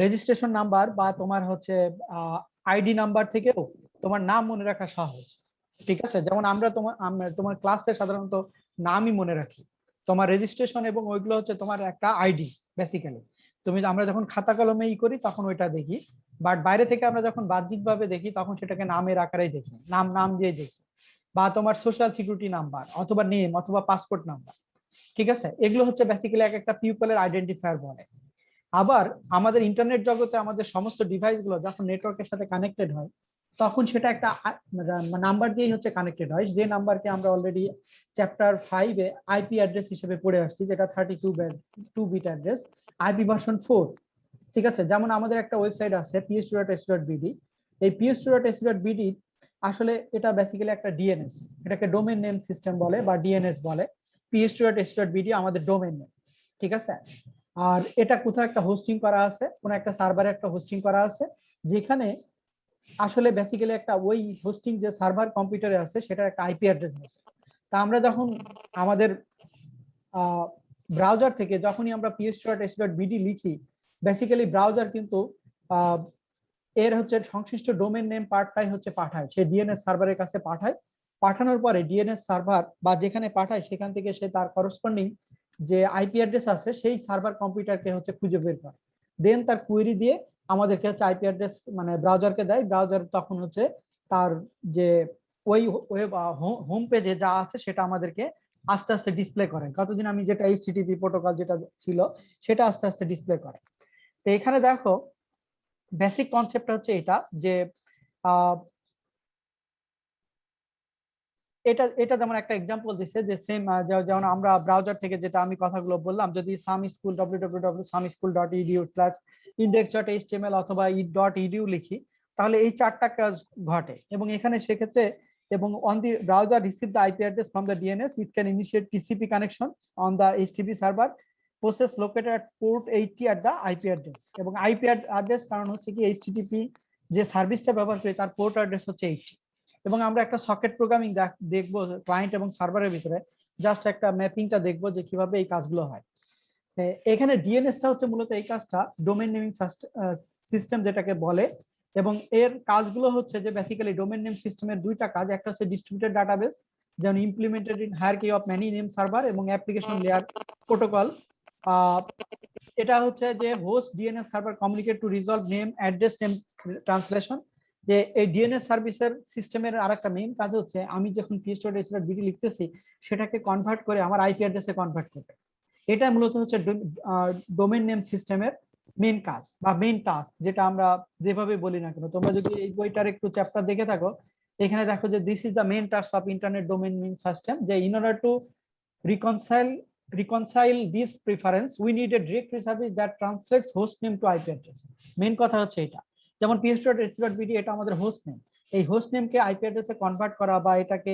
Registration number বা তোমার হচ্ছে আইডি নাম্বার থেকেও তোমার নাম মনে রাখা সহজ। ঠিক আছে, যেমন তোমার ক্লাসে সাধারণত নামই মনে রাখি, তোমার রেজিস্ট্রেশন এবং ওইগুলো হচ্ছে তোমার একটা আইডি বেসিক্যালি। আমরা যখন খাতা কলমে করি তখন ওইটা দেখি, বাট বাইরে থেকে আমরা যখন বাহ্যিকভাবে দেখি তখন সেটাকে নামের আকারেই দেখি, নাম নাম দিয়ে দেখি। বা তোমার সোশ্যাল সিকিউরিটি নাম্বার অথবা নেম অথবা পাসপোর্ট নাম্বার। ঠিক আছে, এগুলো হচ্ছে বেসিক্যালি এক একটা পিপলের আইডেন্টিফায়ার বলে। আবার আমাদের ইন্টারনেট জগতে আমাদের সমস্ত ডিভাইস গুলো যখন নেটওয়ার্কের সাথে কানেক্টেড হয় তখন সেটা একটা নাম্বার দিয়েই হচ্ছে কানেক্টেড হয়, যে নাম্বারকে আমরা অলরেডি চ্যাপ্টার 5-এ আইপি অ্যাড্রেস হিসেবে পড়ে আসছি, যেটা 32 বিট অ্যাড্রেস, আইপি ভার্সন 4। ঠিক আছে, যেমন আমাদের একটা ওয়েবসাইট আছে ps2.ac.bd। এই ps2.ac.bd আসলে এটা বেসিক্যালি একটা ডিএনএস, এটাকে ডোমেন নেম সিস্টেম বলে বা ডিএনএস বলে। ps2.ac.bd আমাদের ডোমেন নেম। ঠিক আছে, আর এটা কোথাও একটা হোস্টিং করা আছে, কোন একটা সার্ভারে একটা হোস্টিং করা আছে, যেখানে আসলে বেসিক্যালি একটা ওই হোস্টিং যে সার্ভার কম্পিউটারে আছে সেটার একটা আইপি অ্যাড্রেস আছে। তা আমরা যখন আমাদের ব্রাউজার থেকে যখনই আমরা ps2.ac.bd লিখি, বেসিক্যালি ব্রাউজার কিন্তু এর হচ্ছে সংশ্লিষ্ট ডোমেন নেম পার্টটাই হচ্ছে পাঠায়, সে ডিএনএস সার্ভারের কাছে পাঠায়। পাঠানোর পরে ডিএনএস সার্ভার বা যেখানে পাঠায় সেখান থেকে সে তার করসপন্ডিং যে আইপি অ্যাড্রেস আছে সেই সার্ভার কম্পিউটারকে হচ্ছে খুঁজে বের করে, দেন তার কুয়েরি দিয়ে আমাদেরকে হচ্ছে আইপি অ্যাড্রেস মানে ব্রাউজারকে দেয়। ব্রাউজার তখন হচ্ছে তার যে ওই ওয়েব হোম পেজে যা আছে সেটা আমাদেরকে আস্তে আস্তে ডিসপ্লে করে। কতদিন আমি যেটা এইচটিটিপি প্রোটোকল যেটা ছিল সেটা আস্তে আস্তে ডিসপ্লে করে। তো এখানে দেখো বেসিক কনসেপ্ট হচ্ছে এটা যে এটা এটা যেমন একটা এক্সাম্পল দিচ্ছে যে সেম, যেমন আমরা ব্রাউজার থেকে যেটা আমি কথাগুলো বললাম, যদি সাম স্কুল www.samschool.edu/index.html অথবা ed.edu লিখি, তাহলে এই চারটা কাজ ঘটে। এবং এখানে সেক্ষেত্রে এবং on the browser receive the IP address from the DNS, it can initiate TCP connection on the HTTP server process located at port 80 at the IP address. এবং আইপি অ্যাড্রেস কারণ হচ্ছে কি এইচটিটিপি যে সার্ভিসটা ব্যবহার করি তার পোর্ট অ্যাড্রেস হচ্ছে 80। এবং আমরা একটা সকেট প্রোগ্রামিং দেখবো ক্লায়েন্ট এবং সার্ভারের ভিতরে, জাস্ট একটা ম্যাপিংটা দেখবো যে কিভাবে এই কাজগুলো হয়। এখানে ডিএনএসটা হচ্ছে মূলত এই কাজটা ডোমেন নেমিং সিস্টেম যেটাকে বলে। এবং এর কাজগুলো হচ্ছে যে বেসিক্যালি ডোমেন নেম সিস্টেমের দুইটা কাজ, একটা হচ্ছে ডিস্ট্রিবিউটেড ডাটাবেস যেমন implemented in hierarchy of many name server, এবং অ্যাপ্লিকেশন লেয়ার প্রোটোকল। এটা হচ্ছে যে host DNS server communicate two resolve name address name translation. যে এই ডিএনএস সার্ভিসের সিস্টেমের আরেকটা মেইন কাজ হচ্ছে আমি যখন ps.ac.bd লিখতেছি সেটাকে কনভার্ট করে আমার আইপি অ্যাড্রেসে কনভার্ট করবে। এটা মূলত হচ্ছে ডোমেন নেম সিস্টেমের মেইন কাজ বা মেইন টাস্ক, যেটা আমরা যেভাবে বলি না কেন। তোমরা যদি এই বইটার একটু চ্যাপ্টার দেখে থাকো, এখানে দেখো যে this is the main task of internet domain name system, যে in order to reconcile this preference we need a directory service that translates host name to IP address। Main কথা হচ্ছে এটা, যেমন ps.ac.bd এটা আমাদের হোস্ট নেম, এই host নেমকে IP অ্যাড্রেসে convert করা বা এটাকে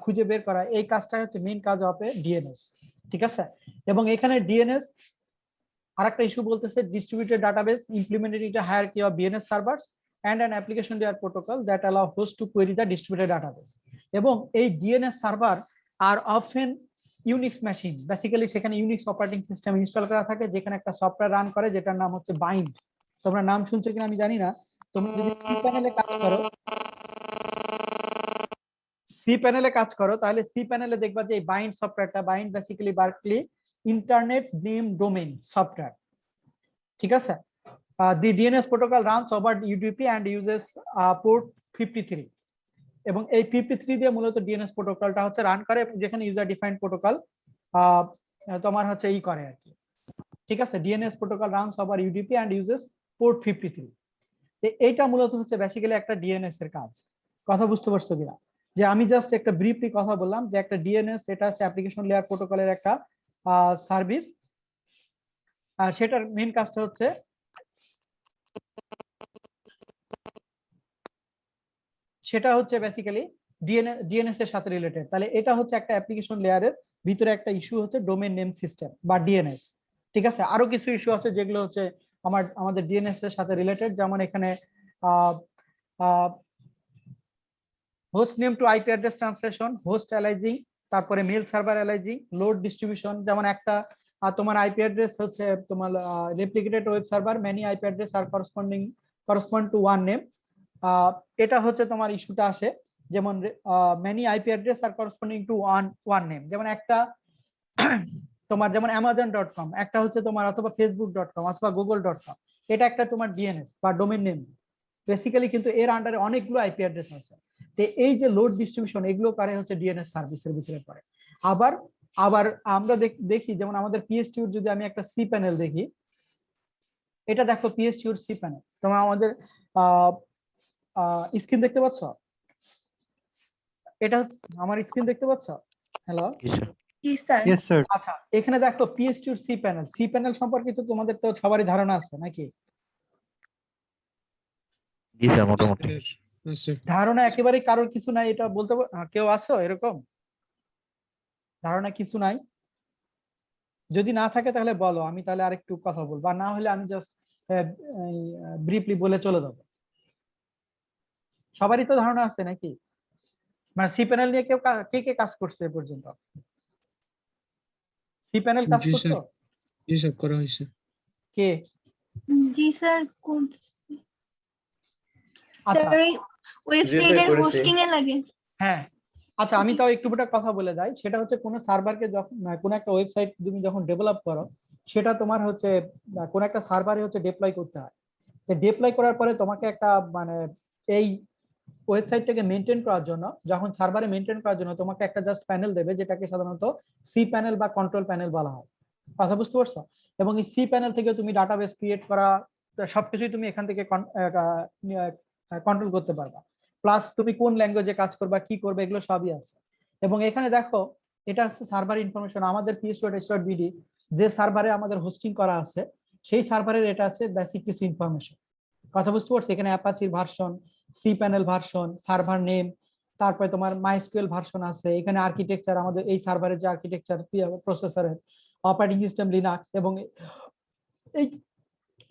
খুঁজে বের করা, এই কাজটা হচ্ছে মেইন কাজ হবে ডিএনএস। ঠিক আছে, এবং এখানে ডিএনএস আরেকটা ইস্যু বলতেছে distributed database implemented in hierarchy of DNS servers and an application layer protocol that allow host to query the distributed database। এবং এই DNS server are often Unix machine, basically সেখানে Unix operating system install করা থাকে যেখানে একটা software run করে যেটার নাম হচ্ছে বাইন্ড। তোমরা নাম শুনছো কিনা আমি জানি না। তোমরা যদি সি প্যানেলে কাজ করো তাহলে সি প্যানেলে দেখবা যে এই বাইন্ড সফটওয়্যারটা, bind basically Berkeley internet name domain software. ঠিক আছে, the DNS protocol runs over UDP and uses port 53। এবং এই 53 দিয়ে মূলত ডিএনএস প্রোটোকলটা হচ্ছে রান করে, যেখানে ইউজার ডিফাইন্ড প্রোটোকল তোমার হচ্ছে ই করে আর কি। ঠিক আছে, DNS protocol runs over UDP and uses port 53। এইটা মূলত হচ্ছে বেসিক্যালি একটা ডিএনএস এর কাজ। কথা বুঝতে পারছো কিনা? যে আমি জাস্ট একটা ব্রিফলি কথা বললাম যে একটা ডিএনএস এটা হচ্ছে অ্যাপ্লিকেশন লেয়ার প্রোটোকলের একটা সার্ভিস, সেটার মেইন কাজটা হচ্ছে বেসিক্যালি ডিএনএস এর সাথে রিলেটেড। তাহলে এটা হচ্ছে একটা অ্যাপ্লিকেশন লেয়ারের ভিতরে একটা ইস্যু হচ্ছে ডোমেন নেম সিস্টেম বা ডিএনএস। ঠিক আছে, আরো কিছু ইস্যু আছে যেগুলো হচ্ছে আমাদের ডিএনএস এর সাথে রিলেটেড, যেমন এখানে host name to IP address translation, host aliasing, তারপরে mail server aliasing, load distribution. যেমন একটা আর তোমার আইপি অ্যাড্রেস হচ্ছে তোমার replicated web server many IP address are correspond to one name. এটা হচ্ছে তোমার ইস্যুটা আসে, যেমন many IP address are corresponding to one name, যেমন একটা তোমার যেমন amazon.com একটা হচ্ছে তোমার, অথবা facebook.com অথবা google.com, এটা একটা তোমার ডিএনএস বা ডোমেইন নেম বেসিক্যালি, কিন্তু এর আন্ডারে অনেকগুলো আইপি অ্যাড্রেস আছে। তো এই যে লোড ডিস্ট্রিবিউশন এগুলো কারে হচ্ছে ডিএনএস সার্ভিসের ভিতরে পড়ে। আবার আবার আমরা দেখি যেমন আমাদের পিএসটিউর যদি আমি একটা সি প্যানেল দেখি, এটা দেখো পিএসটিউর সি প্যানেল, তোমার আমাদের স্ক্রিন দেখতে পাচ্ছ? এটা আমার স্ক্রিন দেখতে পাচ্ছ? হ্যালো, আচ্ছা এখানে দেখো পিএসটিউর সি প্যানেল। সি প্যানেল সম্পর্কে তো তোমাদের তো সবারই ধারণা আছে নাকি? জি স্যার, মোটামুটি ধারণা একেবারে কারোর কিছু নাই, এটা বলতে কেউ আছো এরকম ধারণা কিছু নাই? যদি না থাকে তাহলে বলো, আমি তাহলে আরেকটু কথা বলবো, আর না হলে আমি জাস্ট ব্রিফলি বলে চলে যাবো। সবারই তো ধারণা আছে নাকি? মানে সি প্যানেল নিয়ে কেউ কে কে কাজ করছে এ পর্যন্ত? সি প্যানেল কাজ করছো? জি স্যার, করা হয়েছে। কে? জি স্যার, কোন আচ্ছা স্যার ওয়েবসাইটের হোস্টিং এ লাগে? হ্যাঁ, আচ্ছা আমি তাও একটু কথা বলে যাই। সেটা হচ্ছে কোন সার্ভারকে যখন কোন একটা ওয়েবসাইট তুমি যখন ডেভেলপ করো, সেটা তোমার হচ্ছে কোন একটা সার্ভারে হচ্ছে ডিপ্লয় করতে হয়। তো ডিপ্লয় করার পরে তোমাকে একটা মানে এই ওয়েবসাইটটাকে মেনটেন করার জন্য, যখন সার্ভারে মেনটেন করার জন্য তোমাকে একটা জাস্ট প্যানেল দেবে, যেটাকে সাধারণত সি প্যানেল বা কন্ট্রোল প্যানেল বলা হয়। কথা বুঝতে পারছো? এবং এই সি প্যানেল থেকে তুমি ডাটাবেস ক্রিয়েট করা সবকিছুই তুমি এখান থেকে কন্ট্রোল করতে পারবা। প্লাস তুমি কোন ল্যাঙ্গুয়েজে কাজ করবা, কি করবে, এগুলো সবই আছে। এবং এখানে দেখো এটা হচ্ছে সার্ভার ইনফরমেশন। আমাদের ps.h.bd যে সার্ভারে আমাদের হোস্টিং করা আছে, সেই সার্ভারের এটা আছে বেসিক কিছু ইনফরমেশন। কথা বুঝতে পারছো? এখানে অ্যাপাচির version, C panel version, server name, তারপরে তোমার মাইস্কুয়েল ভার্সন আছে। এখানে আর্কিটেকচার, আমাদের এই সার্ভারের যে আর্কিটেকচার, প্রসেসরের, অপারেটিং সিস্টেম লিনাক্স, এবং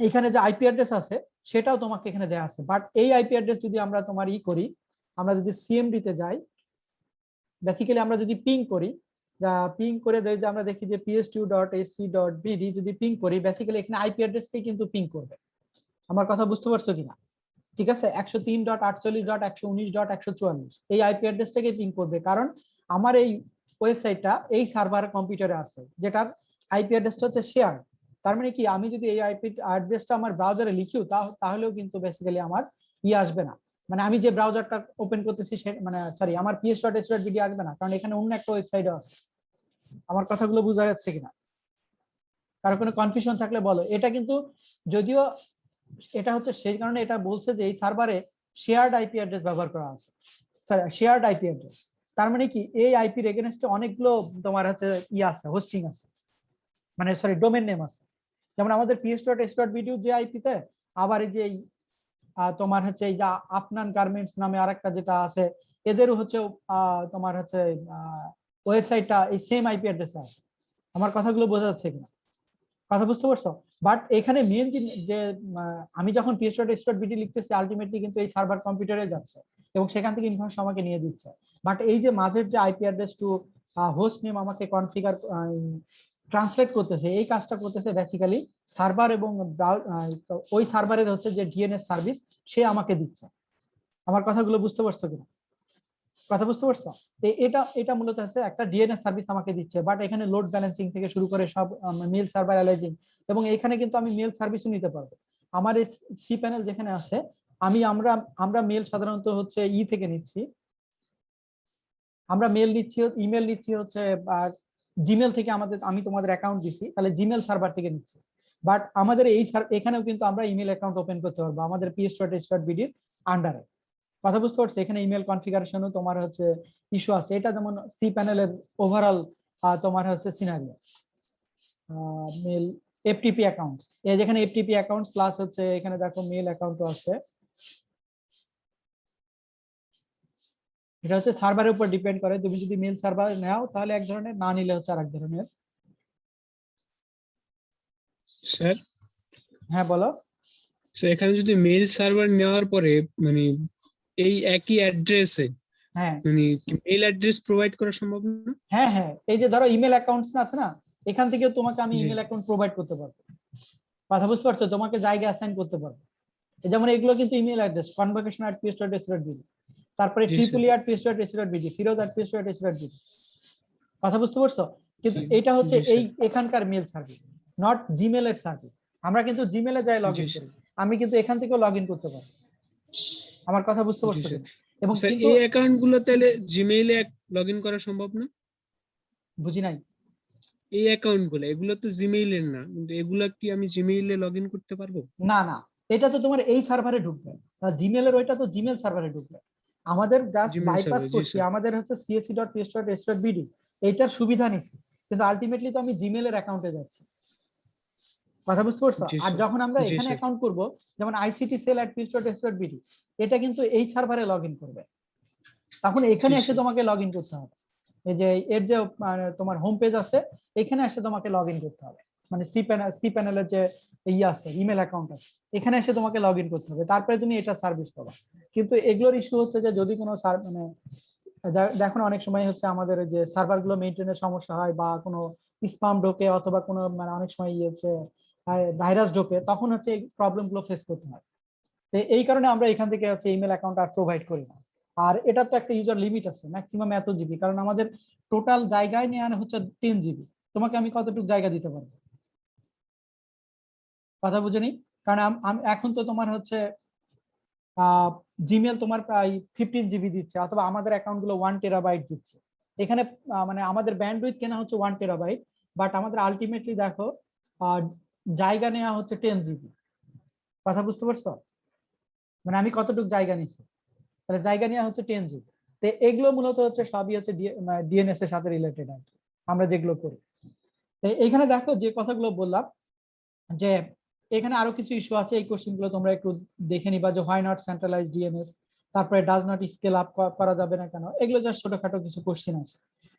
এইখানে যে আইপি অ্যাড্রেস আছে সেটাও তোমাকে এখানে দেওয়া আছে। বাট এই আইপি অ্যাড্রেস যদি আমরা তোমার করি, আমরা যদি সিএমডি তে যাই, বেসিক্যালি আমরা যদি পিং করি, পিং করে দেই, যে আমরা দেখি যে ps2.ac.bd যদি পিং করি, বেসিক্যালি এখানে আইপি অ্যাড্রেসকে কিন্তু পিং করবে। আমার কথা বুঝতে পারছো কিনা? ঠিক আছে, 103.48.119.144 এই আইপি অ্যাড্রেসটাকে পিং করবে, কারণ আমার এই ওয়েবসাইটটা এই সার্ভার কম্পিউটারে আছে, যেটার আইপি অ্যাড্রেসটা হচ্ছে শেয়ার। তার মানে কি, আমি যদি এই আইপি অ্যাড্রেসটা আমার ব্রাউজারে লিখিও, তাহলেও কিন্তু বেসিক্যালি আমার আসবে না। মানে আমি যে ব্রাউজারটা ওপেন করতেছি মানে সরি, আমার ps.h.bd আসবে না, কারণ এখানে অন্য একটা ওয়েবসাইটও আছে। আমার কথাগুলো বোঝা যাচ্ছে কিনা? কারো কোনো কনফিউশন থাকলে বলো। এটা কিন্তু যদিও এটা হচ্ছে সেই কারণে এটা বলছে যে এই সার্ভারে শেয়ার্ড আইপি অ্যাড্রেস ব্যবহার করা আছে, শেয়ার্ড আইপি অ্যাড্রেস। তার মানে কি, এই আইপির এগেইনস্টে অনেকগুলো তোমার হচ্ছে আছে, হোস্টিং আছে, মানে সরি ডোমেইন নেম আছে। যেমন আমাদের ps.h.bd যে আইপিতে, আবার এই যে তোমার হচ্ছে এই যে আপনান গার্মেন্টস নামে আরেকটা যেটা আছে, এদেরও হচ্ছে তোমার হচ্ছে ওয়েবসাইটটা এই সেম আইপি অ্যাড্রেসে আছে। আমার কথাগুলো বোঝা যাচ্ছে কিনা? কথা বুঝতে পারছো? বাট এখানে মেন যে আমি যখন ps.h.bd লিখতেছি, আলটিমেটলি কিন্তু এই সার্ভার কম্পিউটারে যাচ্ছে এবং সেখান থেকে ইনফরমেশন আমাকে নিয়ে দিচ্ছে। বাট এই যে মাঝের যে IP address to host name আমাকে কনফিগার ট্রান্সলেট করতেছে, এই কাজটা করতেছে বেসিক্যালি সার্ভার, এবং ওই সার্ভারের হচ্ছে যে ডিএনএস সার্ভিস সে আমাকে দিচ্ছে। আমার কথাগুলো বুঝতে পারছো কিনা? কথা বুঝতে পারছো? এটা মূলত হচ্ছে একটা ডিএনএস সার্ভিস আমাকে দিচ্ছে। বাট এখানে লোড ব্যালেন্সিং থেকে শুরু করে সব মেল সার্ভার অ্যালাইজিং, এবং এখানে কিন্তু আমি মেল সার্ভিসও নিতে পারবো। আমার এই সি প্যানেল যেখানে আছে, আমরা মেল সাধারণত হচ্ছে থেকে নিচ্ছি, আমরা মেল নিচ্ছি, ইমেল নিচ্ছি হচ্ছে জিমেল থেকে। আমি তোমাদের অ্যাকাউন্ট দিছি, তাহলে জিমেল সার্ভার থেকে নিচ্ছি। বাট আমাদের এখানেও কিন্তু আমরা ইমেল অ্যাকাউন্ট ওপেন করতে পারবো আমাদের ps.h.bd এর আন্ডারে। কথা বুঝতে পারছো? এখানে ইমেল কনফিগারেশনও তোমার হচ্ছে ইস্যু আছে। এটা যেমন সি প্যানেলের ওভারঅল তোমার হচ্ছে সিনারিও। মেল এফটিপি অ্যাকাউন্ট, যেখানে এফটিপি অ্যাকাউন্ট প্লাস হচ্ছে এখানে দেখো মেল অ্যাকাউন্টও আছে। এটা হচ্ছে সার্ভারের উপর ডিপেন্ড করে, তুমি যদি মেল সার্ভার নাও তাহলে এক ধরনের, না নিলে হচ্ছে আরেক ধরনের। স্যার, হ্যাঁ বলো। এখানে যদি মেল সার্ভার নেওয়ার পরে মানে এই একই অ্যাড্রেসে হ্যাঁ মানে মেল অ্যাড্রেস প্রোভাইড করা সম্ভব না? হ্যাঁ, এই যে ধরো ইমেল অ্যাকাউন্টস আছে না, এখান থেকে তোমাকে আমি জি। ইমেল অ্যাকাউন্ট প্রোভাইড করতে পারবো। কথা বুঝতে পারছো? তোমাকে জায়গা অ্যাসাইন করতে পারবো। যেমন এগুলো কিন্তু ইমেল অ্যাড্রেস convocation@ps.ac.bd, তারপরে জি, স্যার। triple@ps.ac.bd, firoz@ps.ac.bd। কথা বুঝতে পারছো? কিন্তু জি, এটা হচ্ছে জি, এই স্যার। এখানকার মেল সার্ভিস, নট জিমেল এর সার্ভিস। আমরা কিন্তু জিমেলে যাই লগ জি, ইন স্যার। করি, আমি কিন্তু এখান থেকেও লগ ইন করতে পারি। আমার কথা বুঝতে জি, পারছো স্যার। কিনা? এবং স্যার, কিন্তু এই অ্যাকাউন্ট গুলো তাহলে জিমেইলে লগ ইন করা সম্ভব না? বুঝি নাই। এই অ্যাকাউন্ট গুলো, এগুলো তো জিমেইলের না, কিন্তু এগুলা কি আমি জিমেইলে লগ ইন করতে পারবো? না না, এটা তো তোমার এই সার্ভারে ঢুকবে, জিমেলের ওইটা তো জিমেল সার্ভারে ঢুকবে। আমাদের জাস্ট জিমেইল বাইপাস সার্ভার, জি করছি, স্যার। আমাদের হচ্ছে csc.ps.ac.bd, এইটার সুবিধা নিছি, কিন্তু আলটিমেটলি তো আমি জিমেলের অ্যাকাউন্টে যাচ্ছি। কথা বুঝতে পারছো? জি আর স্যার। যখন আমরা জি এখানে স্যার। অ্যাকাউন্ট করব, যেমন ICTsell@ps.ac.bd, এটা কিন্তু এই সার্ভারে লগ ইন করবে, তখন এখানে জি এসে স্যার। তোমাকে লগ ইন করতে হবে। এই যে এর যে তোমার হোম পেজ আছে, এখানে এসে তোমাকে লগ ইন করতে হবে, মানে সি প্যানেলের যে আছে ইমেল অ্যাকাউন্ট আছে, এখানে এসে তোমাকে লগ ইন করতে হবে, তারপরে তুমি এটা সার্ভিস পাবা। কিন্তু এগুলোর ইস্যু হচ্ছে যে যদি কোনো মানে দেখো না, অনেক সময় হচ্ছে আমাদের যে সার্ভার গুলো মেইনটেনের সমস্যা হয়, বা কোনো স্পাম ঢোকে, অথবা কোনো মানে অনেক সময় ভাইরাস ঢোকে, তখন হচ্ছে এই প্রবলেম গুলো ফেস করতে হয়। তো এই কারণে আমরা এখান থেকে হচ্ছে ইমেল অ্যাকাউন্ট আর প্রোভাইড করি না। আর এটা তো একটা ইউজার লিমিট আছে, ম্যাক্সিমাম এত জিবি, কারণ আমাদের টোটাল জায়গায় নিয়ে আনা হচ্ছে 10 জিবি। তোমাকে আমি কতটুকু জায়গা দিতে পারবো? কথা বুঝে নি? কারণ এখন তো তোমার হচ্ছে জিমেল তোমার প্রায় 15 জিবি দিচ্ছে, অথবা আমাদের অ্যাকাউন্ট গুলো 1 টেরাবাইট দিচ্ছে। এখানে মানে আমাদের ব্যান্ডউইথ কেনা হচ্ছে 1 টেরাবাইট, বাট আমাদের আলটিমেটলি দেখো আহ, জায়গা নেওয়া হচ্ছে 10 জিবি। কথা বুঝতে পারছো? মানে আমি কতটুকু জায়গা নিচ্ছি, তাহলে জায়গা নেওয়া হচ্ছে 10 জিবি। তো এগুলো মূলত হচ্ছে সবই হচ্ছে ডিএনএস এর সাথে রিলেটেড আর কি, আমরা যেগুলো করি। তো এইখানে দেখো যে কথাগুলো বললাম, যে এখানে আরো কিছু ইস্যু আছে, এই কোশ্চেন গুলো তোমরা একটু দেখে নিবা, যে হোয়াই নট সেন্ট্রালাইজ ডিএনএস, তারপরে ডাজ নট স্কেল আপ করা যাবে না কেন, এগুলো জাস্ট ছোটখাটো কিছু কোশ্চেন আছে।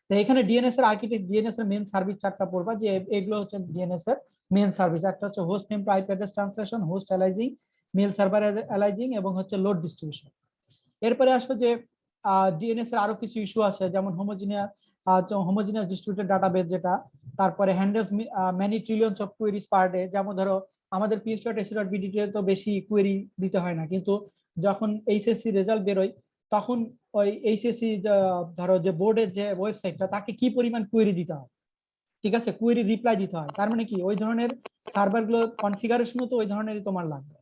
তো এখানে ডিএনএস এর আর্কিটেক্ট, ডিএনএস এর মেন সার্ভিস 4টা পড়বা, যে এগুলো হচ্ছে ডিএনএস এর মেন সার্ভিস। একটা হচ্ছে host name to IP address translation, host aliasing, mail server aliasing, এবং হচ্ছে লোড ডিস্ট্রিবিউশন। এরপরে আসো যে ডিএনএস এর আরো কিছু ইস্যু আছে, যেমন হোমোজিনিয়াস ডিস্ট্রিবিউটেড ডাটাবেস যেটা, তারপরে handles many trillions of queries per day. যেমন ধরো আমাদের ps.ac.bd তো বেশি কোয়েরি দিতে হয় না, কিন্তু যখন এইচএসসি রেজাল্ট বেরোয়, তখন ওই এইচএসসি ধরো যে বোর্ডের যে ওয়েবসাইটটা, তাকে কি পরিমাণ কোয়েরি দিতে হয়, ঠিক আছে, কোয়েরি রিপ্লাই দিতে হয়, তার মানে কি ওই ধরনের সার্ভার গুলো কনফিগারেশনও তো ওই ধরনেরই তোমার লাগবে।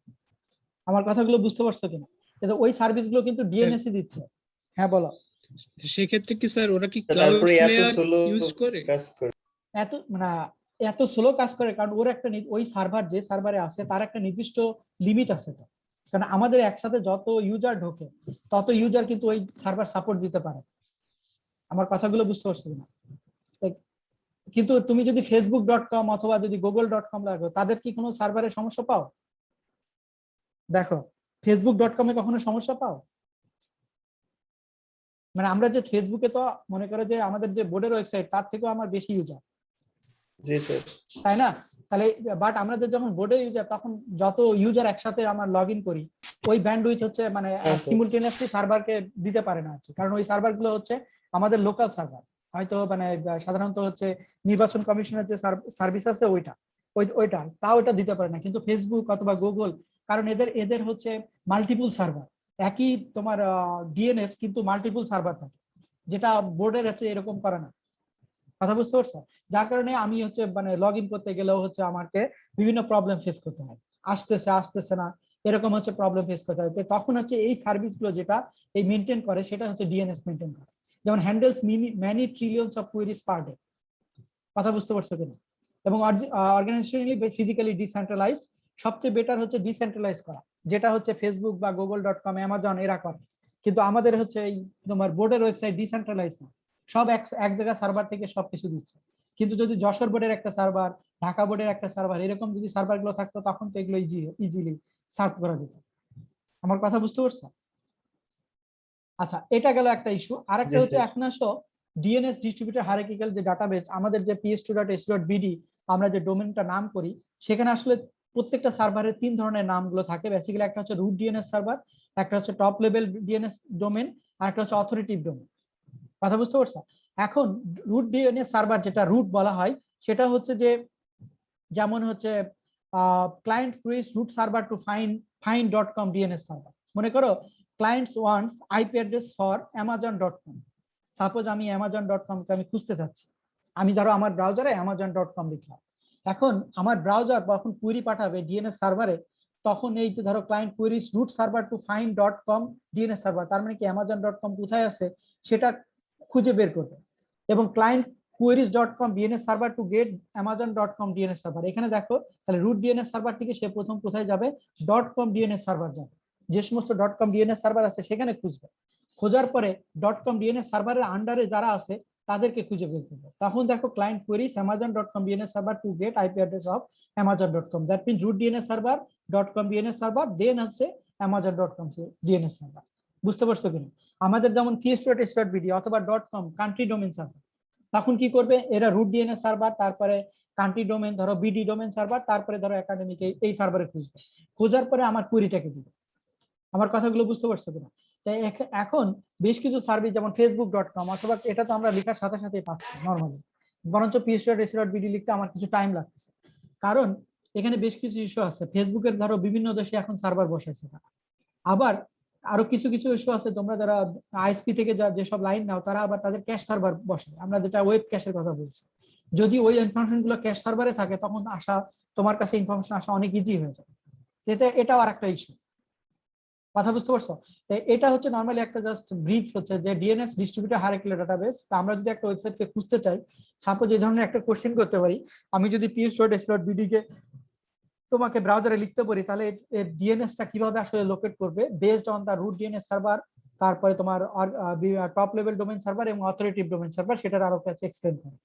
আমার কথাগুলো বুঝতে পারছো কিনা? কিন্তু ওই সার্ভিস গুলো কিন্তু স্যার, ডিএনএস দিচ্ছে। হ্যাঁ বলো। সেক্ষেত্রে কি স্যার ওরা কি ক্লাউড তারপরে এত লেয়ার স্লো ইউজ করে? কাজ করে। এত মানে এত স্লো কাজ করে, কারণ ওর একটা ওই সার্ভার যে সার্ভারে আছে তার একটা নির্দিষ্ট লিমিট আছে তো। কারণ আমাদের একসাথে যত ইউজার ঢোকে, তত ইউজার কিন্তু ওই সার্ভার সাপোর্ট দিতে পারে। আমার কথাগুলো বুঝতে পারছো কিনা? কিন্তু তুমি যদি facebook.com অথবা যদি google.com লাগো, তাদের কি কোনো সার্ভারে সমস্যা পাও? দেখো, facebook.com এ কখনো সমস্যা পাও? মানে আমরা যে ফেসবুকে তো মনে করো যে আমাদের যে বোর্ডের ওয়েবসাইট, তার থেকেও আমার বেশি ইউজার, জি স্যার। তাই না? তাহলে বাট আমাদের যখন বোর্ডে ইউজার, তখন যত ইউজার একসাথে আমরা লগ ইন করি, ওই ব্যান্ডউইথ হচ্ছে মানে হ্যাঁ স্যার। সিমুলটেনিয়াসলি সার্ভারকে দিতে পারে না আর কি। কারণ ওই সার্ভার গুলো হচ্ছে আমাদের লোকাল সার্ভার, হয়তো মানে সাধারণত হচ্ছে নির্বাচন কমিশনের যে সার্ভিস আছে ওইটা, ওইটা তাও ওইটা দিতে পারে না। কিন্তু ফেসবুক অথবা গুগল, কারণ এদের এদের হচ্ছে মাল্টিপল সার্ভার, একই তোমার ডিএনএস কিন্তু মাল্টিপল সার্ভার থাকে, যেটা বোর্ডের হচ্ছে এরকম করে না। কথা বুঝতে পারছো? যার কারণে আমি হচ্ছে মানে লগ ইন করতে গেলেও হচ্ছে আমাকে বিভিন্ন প্রবলেম ফেস করতে হয়, আসতেছে না, এরকম হচ্ছে প্রবলেম ফেস করতে হয়। তো তখন হচ্ছে এই সার্ভিস গুলো যেটা এই মেনটেন করে, সেটা হচ্ছে ডিএনএস মেনটেন করে। যেমন handles many trillions of queries per day. কথা বুঝতে পারছো কিনা? এবং অর্গানাইজেশনালি ফিজিক্যালি ডিসেন্ট্রালাইজড, সবচেয়ে বেটার হচ্ছে ডিসেন্ট্রালাইজ করা, যেটা হচ্ছে ফেসবুক বা google.com, অ্যামাজন এরা করে। কিন্তু আমাদের হচ্ছে এই তোমার বোর্ডের ওয়েবসাইট ডিসেন্ট্রালাইজ না, সব এক এক জায়গা সার্ভার থেকে সবকিছু দিচ্ছে। কিন্তু যদি যশোর বোর্ডের একটা সার্ভার, ঢাকা বোর্ডের একটা সার্ভার, এরকম যদি সার্ভার গুলো থাকতো, তখন তো এগুলো ইজিলি সার্ভ করা যেত। আমার কথা বুঝতে পারছো? আচ্ছা, এটা গেল একটা ইস্যু। আরেকটা জি হচ্ছে স্যার। এখন আসো ডিএনএস ডিস্ট্রিবিউটেড হায়ারার্কিক্যাল যে ডাটাবেস, আমাদের যে ps2.ac.bd আমরা যে ডোমেনটা নাম করি, সেখানে আসলে প্রত্যেকটা সার্ভারের 3 ধরনের নামগুলো থাকে বেসিক্যালি। একটা হচ্ছে রুট ডিএনএস সার্ভার, একটা হচ্ছে টপ লেভেল ডিএনএস ডোমেন, আর একটা হচ্ছে অথরিটিভ ডোমেন। কথা বুঝতে পারছো? এখন রুট ডিএনএস সার্ভার, যেটা রুট বলা হয়, সেটা হচ্ছে যে যেমন হচ্ছে client queries root server to find.com DNS সার্ভার। মনে করো clients wants IP address for amazon.com। Suppose আমি amazon.com কে আমি খুঁজতে চাচ্ছি, আমি ধরো আমার ব্রাউজারে amazon.com লিখলাম। এখন আমার ব্রাউজার যখন কুইরি পাঠাবে ডিএনএস সার্ভারে, তখন এই যে ধরো client queries root server to find.com DNS server, তার মানে কি amazon.com কোথায় আছে সেটা খুঁজে বের করবে। এবং client queries.com DNS server to gate amazon.com DNS server, এখানে দেখো তাহলে রুট ডিএনএস সার্ভার থেকে সে প্রথম কোথায় যাবে, .com DNS সার্ভার যাবে, যে সমস্ত .com DNS সার্ভার আছে সেখানে খুঁজবে। খোঁজার পরে .com DNS সার্ভারের আন্ডারে যারা আছে তাদেরকে খুঁজে বের করবে। তখন দেখো client queries amazon.com DNS server to get IP address of amazon.com, that means root DNS server .com DNS server then আছে amazon.com DNS সার্ভার। বুঝতে পারছো কিনা? আমাদের যেমন ps.s.bd অথবা .com কান্ট্রি ডোমেন সার্ভার, তখন কি করবে এরা রুট ডিএনএস সার্ভার, তারপরে কান্ট্রি ডোমেন ধরো বিডি ডোমেন সার্ভার, তারপরে ধরো একাডেমিক এই সার্ভারে খুঁজবে। খোঁজার পরে আমার কুইরিটাকে দিবে। আমার কথাগুলো বুঝতে পারছো কিনা? তাই এখন বেশ কিছু সার্ভিস যেমন facebook.com অথবা এটা তো আমরা লেখার সাথে সাথে পাচ্ছি নরমালি, বরঞ্চ ps.s.bd লিখতে আমার কিছু টাইম লাগতেছে, কারণ এখানে বেশ কিছু ইস্যু আছে। ফেসবুকের ধরো বিভিন্ন দেশে এখন সার্ভার বসাইছে তারা, আবার আরো কিছু কিছু ইস্যু আছে, তোমরা যারা আইএসপি থেকে যেসব লাইন নাও তারা আবার তাদের ক্যাশ সার্ভার বসায়, আমরা যেটা ওয়েব ক্যাশের কথা বলছি। যদি ওই ইনফরমেশন গুলো ক্যাশ সার্ভারে থাকে তখন আসা, তোমার কাছে ইনফরমেশন আসা অনেক ইজি হয়ে যায়। এটাও আর একটা ইস্যু। কথা বুঝতে পারছো? এটা হচ্ছে নরমালি একটা জাস্ট ব্রিফ হচ্ছে যে ডিএনএস ডিস্ট্রিবিউটেড হায়ারার্কিক্যাল ডাটাবেস। আমরা যদি একটা ওয়েবসাইটকে খুঁজতে চাই, সাপোজ এই ধরনের একটা কোশ্চেন করতে পারি, আমি যদি ps.s.bd কে তোমাকে ব্রাউজারে লিখতে পারি, তাহলে ডিএনএস টা কিভাবে আসলে লোকেট করবে based on the root DNS server, তারপরে তোমার টপ লেভেল ডোমেন সার্ভার এবং অথরিটেটিভ ডোমেন সার্ভার, সেটার আরো কাছে এক্সপ্লেন করে।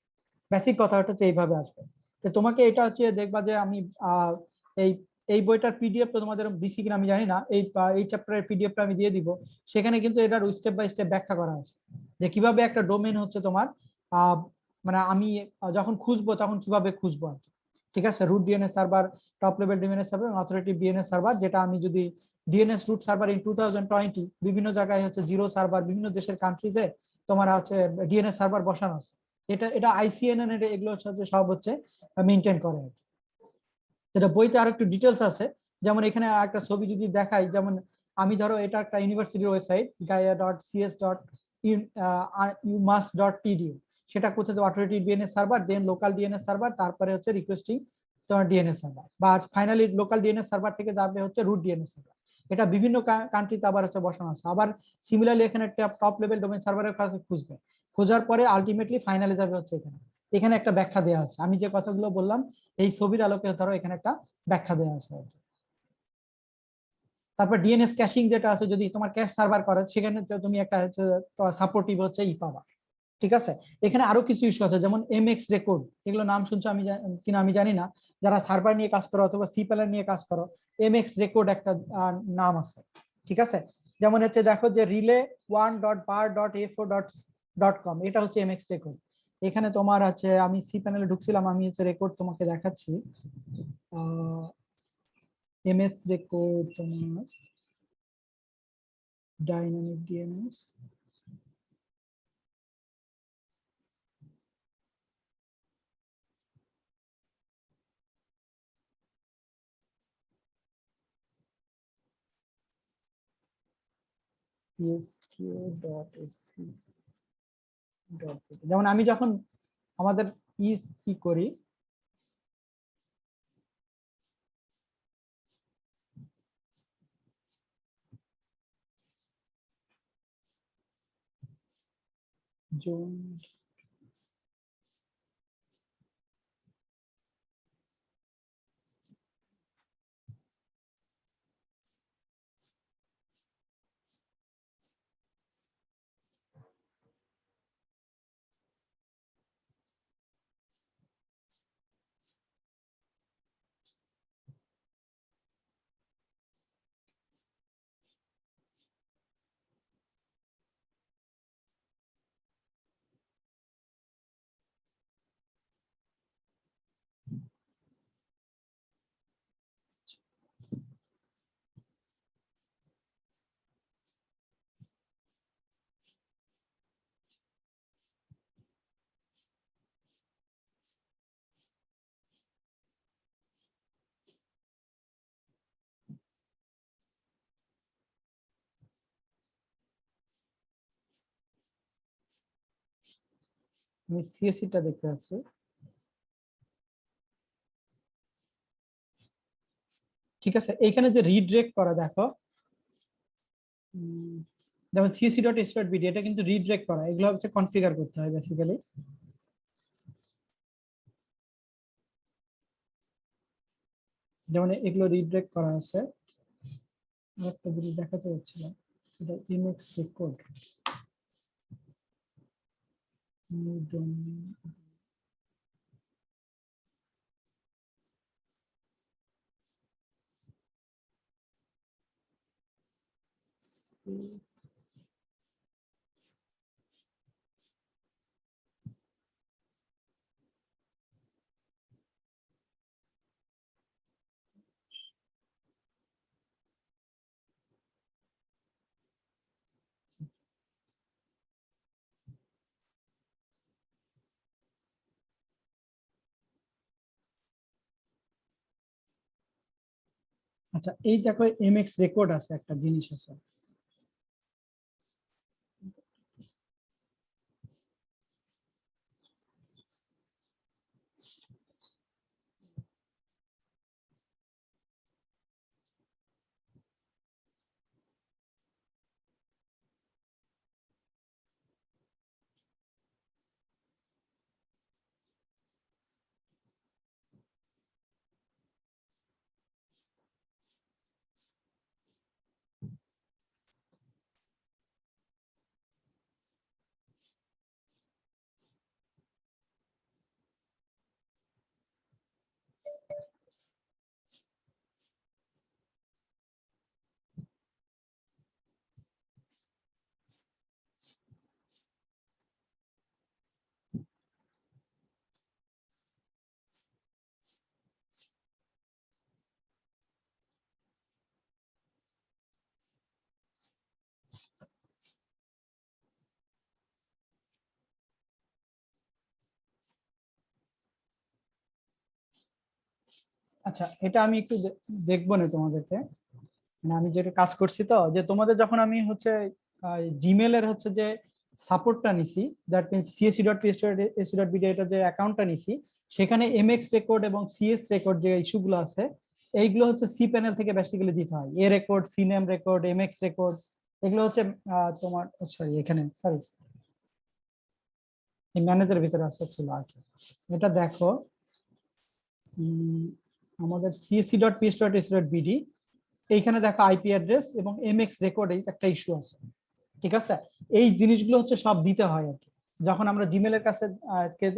বেসিক কথা হচ্ছে এইভাবে আসবে। তো তোমাকে এটা হচ্ছে দেখবা যে আমি এই এই বইটার পিডিএফ তো তোমাদের দিছি কিনা আমি জানি না, এই চ্যাপ্টারের পিডিএফটা আমি দিয়ে দিব। সেখানে কিন্তু এটার স্টেপ বাই স্টেপ ব্যাখ্যা করা আছে যে কিভাবে একটা ডোমেন হচ্ছে তোমার মানে আমি যখন খুঁজবো তখন কিভাবে খুঁজবো আর কি। ঠিক আছে, root DNS server, top level DNS server এবং অথরিটেটিভ ডিএনএস সার্ভার, যেটা আমি যদি ডিএনএস রুট সার্ভার ইন 2020 বিভিন্ন জায়গায় হচ্ছে জিরো সার্ভার, বিভিন্ন দেশের কান্ট্রিতে তোমার হচ্ছে ডিএনএস সার্ভার বসানো আছে। এটা এটা আইসিএনএন এর এগুলো হচ্ছে সব হচ্ছে মেইনটেইন করে। যেটা বইতে আর একটু ডিটেলস আছে, যেমন এখানে একটা ছবি যদি দেখাই, যেমন আমি ধরো এটা একটা ইউনিভার্সিটির ওয়েবসাইট gaia.cs.umas.tdu, সেটা কোথায় অথরিটি ডিএনএস সার্ভার, দেন লোকাল ডিএনএস সার্ভার, তারপরে হচ্ছে রিকোয়েস্টিং তোমার ডিএনএস সার্ভার, বা ফাইনালি লোকাল ডিএনএস সার্ভার থেকে যাবে হচ্ছে রুট ডিএনএস সার্ভার। এটা বিভিন্ন কান্ট্রিতে আবার হচ্ছে বসানো আছে। আবার সিমিলারলি এখানে একটা টপ লেভেল ডোমেন সার্ভারের কাছে খুঁজবে, খোঁজার পরে আলটিমেটলি ফাইনালে যাবে হচ্ছে এখানে। এখানে একটা ব্যাখ্যা দেওয়া আছে, আমি যে কথাগুলো বললাম এই ছবির আলোকে ধরো এখানে একটা ব্যাখ্যা দেওয়া আছে। তারপর ডিএনএস ক্যাশিং যেটা আছে, যদি তোমার ক্যাশ সার্ভার করে সেখানে তুমি একটা সাপোর্টিভ হচ্ছে ই পাবা। ঠিক আছে, এখানে আরো কিছু ইস্যু আছে, যেমন এমএক্স রেকর্ড, এগুলো নাম শুনছো আমি কিনা আমি জানি না, যারা সার্ভার নিয়ে কাজ করো অথবা সিপ্যালার নিয়ে কাজ করো, এমএক্স রেকর্ড একটা নাম আছে। ঠিক আছে, যেমন হচ্ছে দেখো যে relay1.bar.a4.com, এটা হচ্ছে এমএক্স রেকর্ড। এখানে তোমার আছে, আমি সি প্যানেলে ঢুকছিলাম, আমি হচ্ছে রেকর্ড তোমাকে দেখাচ্ছি। এমএস রেকর্ড তোমার ডাইনামিক ডিএনএস, যেমন আমি যখন আমাদের কি করি, আমি সিএসসি টা দেখতে পাচ্ছি। ঠিক আছে, এইখানে যে রিডাইরেক্ট করা দেখো, যেমন cc.s.bd এটা কিন্তু রিডাইরেক্ট করা, এগুলো হচ্ছে কনফিগার করতে হয় বেসিক্যালি। যেমন এগুলো রিডাইরেক্ট করা আছে। একটা জিনিস দেখাতে যাচ্ছিলাম, এটা ইমেক্স রেকর্ড। আচ্ছা, এই দেখো এমএক্স রেকর্ড আছে, একটা জিনিস আছে। আচ্ছা, এটা আমি একটু দেখবো না তোমাদেরকে, মানে আমি যেটা কাজ করছি তো, যে তোমাদের যখন আমি হচ্ছে জিমেল এর হচ্ছে যে সাপোর্টটা নিছি, দ্যাট মিন্স csc.ps.ac.bd এটা যে অ্যাকাউন্টটা নিছি, সেখানে এমএক্স রেকর্ড এবং সিএস রেকর্ড যে ইস্যুগুলো আছে, এইগুলো হচ্ছে সি প্যানেল থেকে বেসিক্যালি দিতে হয়। A record, C name record, MX record, এগুলো হচ্ছে তোমার সরি এখানে সরি এই ম্যানেজারের ভিতরে আসা ছিল আর কি। এটা দেখো, আমাদের csc.ps.ac.bd এইখানে দেখো আইপি অ্যাড্রেস এবং এমএক্স রেকর্ড একটা ইস্যু আছে। ঠিক আছে, এই জিনিসগুলো হচ্ছে সব দিতে হয় আর কি। যখন আমরা জিমেলের কাছে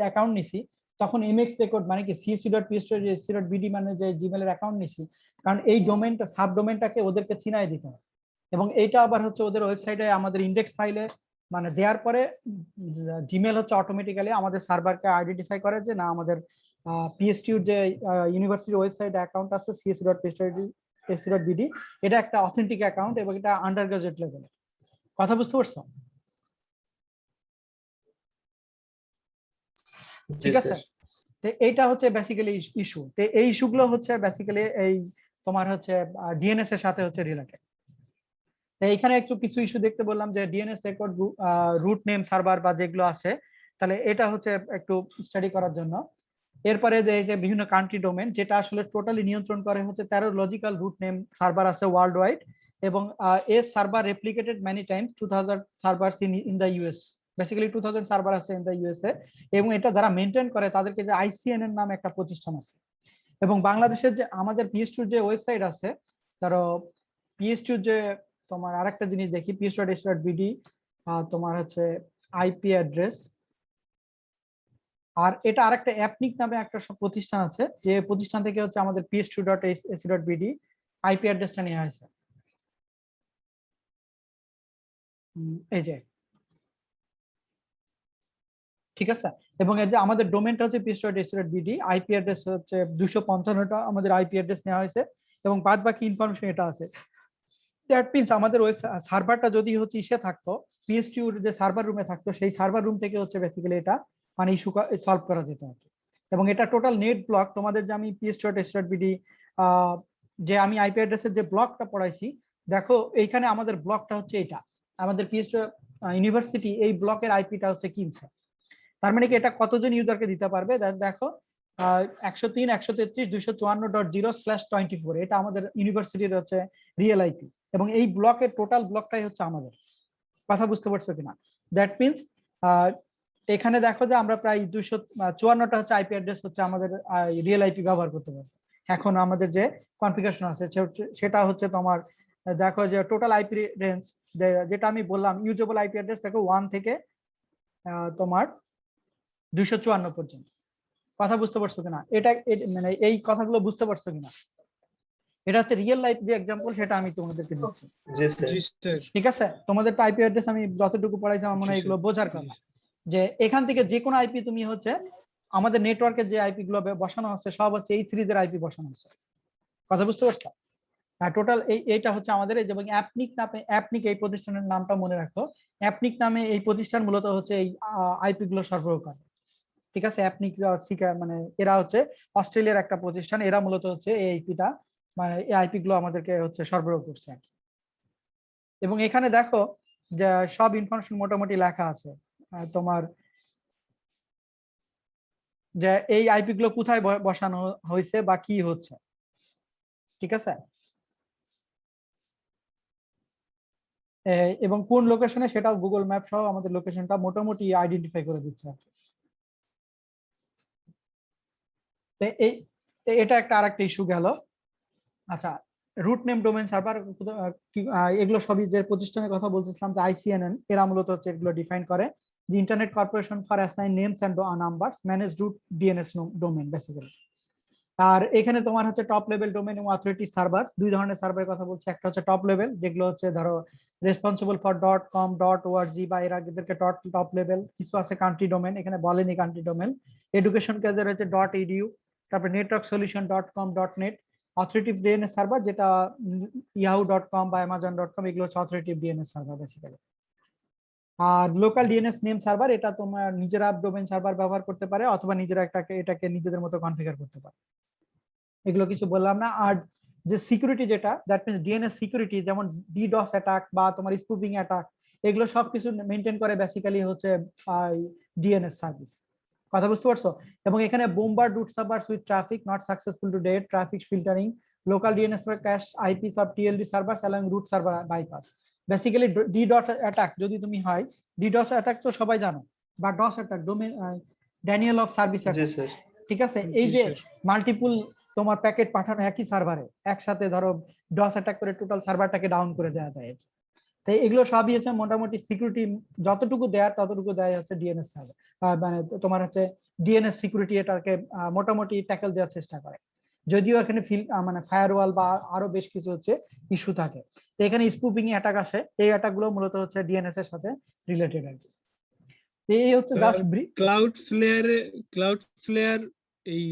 অ্যাকাউন্ট নিছি, তখন এমএক্স রেকর্ড মানে কি csc.ps.ac.bd মানে যে জিমেলের অ্যাকাউন্ট নিছি, কারণ এই ডোমেনটা সাব ডোমেনটাকে ওদেরকে চিনাই দিতে হয়। এবং এইটা আবার হচ্ছে ওদের ওয়েবসাইটে আমাদের ইন্ডেক্স ফাইলে মানে দেওয়ার পরে জিমেল হচ্ছে অটোমেটিক্যালি আমাদের সার্ভারকে আইডেন্টিফাই করে যে না, আমাদের পিএসটিউর যে ইউনিভার্সিটি ওয়েবসাইট অ্যাকাউন্ট আছে csc.ps.ac.bd, এটা একটা অথেন্টিক অ্যাকাউন্ট এবং এটা আন্ডার গ্রাজুয়েট লেভেলে। কথা বুঝতে পারছো? ঠিক আছে, তো এইটা হচ্ছে বেসিক্যালি ইস্যু। তো এই ইস্যুগুলো হচ্ছে বেসিক্যালি এই তোমার হচ্ছে ডিএনএস এর সাথে হচ্ছে রিলেটেড। এইখানে একটু কিছু ইস্যু দেখতে বললাম, যে DNS record, root name server বা যেগুলো আছে, তাহলে এটা হচ্ছে একটু স্টাডি করার জন্য। এরপরে যে বিভিন্ন কান্ট্রি ডোমেন, যেটা আসলে টোটালি নিয়ন্ত্রণ করে হচ্ছে 13 লজিক্যাল রুট নেম সার্ভার আছে ওয়ার্ল্ড ওয়াইড, এবং a server replicated many times 2000 servers in the US. Basically 2000 server আছে ইন দ্য ইউএসএ, এবং এটা যারা মেনটেন করে তাদেরকে যে আইসিএনএন নামে একটা প্রতিষ্ঠান আছে। এবং বাংলাদেশের যে আমাদের পিএসটিউর যে ওয়েবসাইট আছে, ধরো পিএসটিউর যে তোমার আরেকটা জিনিস দেখি, ps.ac.bd তোমার হচ্ছে আইপি অ্যাড্রেস, আর এটা আরেকটা অ্যাপনিক নামে একটা প্রতিষ্ঠান আছে, যে প্রতিষ্ঠান থেকে হচ্ছে আমাদের ps2.ac.bd আইপি অ্যাড্রেসটা নেওয়া হয়েছে। এই যে ঠিক আছে, এবং এই যে আমাদের ডোমেনটা হচ্ছে ps.ac.bd, আইপি অ্যাড্রেস হচ্ছে 255টা আমাদের আইপি অ্যাড্রেস নেওয়া হয়েছে, এবং বাদ বাকি ইনফরমেশন এটা আছে। দ্যাট মিন্স আমাদের ওই সার্ভারটা যদি হচ্ছে ইসে থাকতো, পিএসটিউর যে সার্ভার রুমে থাকতো, সেই সার্ভার রুম থেকে হচ্ছে বেসিক্যালি এটা মানে ইস্যু সলভ করা যেত আর কি। এবং এটা টোটাল নেট ব্লক, তোমাদের যে আমি ps.ac.bd যে আমি আইপি অ্যাড্রেসের যে ব্লকটা পড়াইছি, দেখো এইখানে আমাদের ব্লকটা হচ্ছে এটা, আমাদের পিএস ইউনিভার্সিটি এই ব্লকের আইপিটা হচ্ছে কিনছে। তার মানে কি এটা কতজন ইউজারকে দিতে পারবে? দেখো 103 133 254.0/24 এটা আমাদের ইউনিভার্সিটির হচ্ছে রিয়েল আইপি, এবং এই ব্লকের টোটাল ব্লকটাই হচ্ছে আমাদের। কথা বুঝতে পারছো কিনা? দ্যাট মিনস এখানে দেখো যে আমরা প্রায় 254টা হচ্ছে আইপি অ্যাড্রেস হচ্ছে আমাদের রিয়েল আইপি ব্যবহার করতে পারবো। এখন আমাদের যে কনফিগারেশন আছে সেটা হচ্ছে তোমার দেখো যে টোটাল আইপি রেঞ্জ যেটা আমি বললাম ইউজেবল আইপি অ্যাড্রেস দেখো 1 থেকে তোমার 254 পর্যন্ত। কথা বুঝতে পারছো কিনা? এটা মানে এই কথাগুলো বুঝতে পারছো কিনা? এটা হচ্ছে রিয়েল লাইফ যে এক্সাম্পল, সেটা আমি তোমাদেরকে দিচ্ছি। জি স্যার। ঠিক আছে, তোমাদের আইপি অ্যাড্রেস আমি যতটুকু পড়াইছি আমার মনে হয় এগুলো বোঝার কথা, যে এখান থেকে যে কোনো আইপি তুমি হচ্ছে আমাদের নেটওয়ার্কে যে আইপি গুলো বসানো হচ্ছে সব হচ্ছে এই সিরিজের আইপি বসানো হচ্ছে। কথা বুঝতে পারছো? টোটাল এইটা হচ্ছে আমাদের এই যেমন অ্যাপনিক নামে, অ্যাপনিক এই প্রতিষ্ঠানের নামটা মনে রাখো। অ্যাপনিক নামে এই প্রতিষ্ঠান মূলত হচ্ছে এই আইপি গুলো সরবরাহ করে। ঠিক আছে, অ্যাপনিক মানে এরা হচ্ছে অস্ট্রেলিয়ার একটা প্রতিষ্ঠান, এরা মূলত হচ্ছে এই আইপিটা মানে এই আইপি গুলো আমাদেরকে হচ্ছে সরবরাহ করছে। এবং এখানে দেখো যে সব ইনফরমেশন মোটামুটি লেখা আছে তোমার, যে এই আইপি গুলো কোথায় বসানো হয়েছে বা কি হচ্ছে। ঠিক আছে, এবং কোন লোকেশনে সেটাও গুগল ম্যাপ সহ আমাদের লোকেশনটা মোটামুটি আইডেন্টিফাই করে দিচ্ছে আর কি। এই এটা একটা আরেকটা ইস্যু গেল। আচ্ছা, রুট নেম ডোমেন সার্ভার এগুলো সবই যে প্রতিষ্ঠানের কথা বলছিলাম যে আইসিএনএন, এরা মূলত হচ্ছে এগুলো ডিফাইন করে যে internet corporation for assign names and numbers manage root DNS domain basically. আর এখানে তোমার হচ্ছে টপ লেভেল ডোমেন এবং অথরিটি সার্ভার, দুই ধরনের সার্ভারের কথা বলছি। একটা হচ্ছে টপ লেভেল, যেগুলো হচ্ছে ধরো রেসপন্সিবল ফর .com .org বা এরা এদেরকে টপ লেভেল। কিছু আছে কান্ট্রি ডোমেন, এখানে বলেনি কান্ট্রি ডোমেন। এডুকেশন কাজের হচ্ছে .edu, তারপর network solution .com .net। Authoritative DNS server যেটা yahoo.com বা amazon.com, এগুলো হচ্ছে অথরিটিভ ডিএনএস সার্ভার বেসিক্যালি। আর লোকাল ডিএনএস নেম সার্ভার, এটা তোমার নিজেরা ডোমেন সার্ভার ব্যবহার করতে পারে অথবা নিজেরা এটাকে নিজেদের মতো কনফিগার করতে পারে। এগুলো কিছু বললাম না। আর যে সিকিউরিটি যেটা, দ্যাট মিনস ডিএনএস সিকিউরিটি, যেমন ডিডস অ্যাটাক বা তোমার স্পুফিং অ্যাটাক, এগুলো সবকিছু মেনটেন করে বেসিক্যালি হচ্ছে ডিএনএস সার্ভিস। কথা বুঝতে পারছো? এবং এখানে bombard root servers with traffic not successful to date, traffic filtering, local DNS for cache IPs of TLD servers along root server bypass. Basically DDoS attack যদি তুমি হয়, ডিডস অ্যাটাক তো সবাই জানো, বা DoS attack domain denial of service attack. ঠিক আছে, এই যে মাল্টিপল তোমার প্যাকেট পাঠানো একই সার্ভারে একসাথে ধরো ডস অ্যাটাক করে টোটাল সার্ভারটাকে ডাউন করে দেওয়া যায়। তাই এগুলো সবই হচ্ছে মোটামুটি সিকিউরিটি যতটুকু দেয় ততটুকু দেয় হচ্ছে ডিএনএস সার্ভার, মানে তোমার হচ্ছে ডিএনএস সিকিউরিটি এটাকে মোটামুটি ট্যাকল দেওয়ার চেষ্টা করে। যদিও এখানে মানে ফায়ারওয়াল বা আরো বেশ কিছু হচ্ছে ইস্যু থাকে। তো এখানে স্পুফিং অ্যাটাক আসে, এই অ্যাটাক গুলো মূলত হচ্ছে ডিএনএস এর সাথে রিলেটেড আর কি। এই হচ্ছে জাস্ট ক্লাউড ফ্লেয়ার এই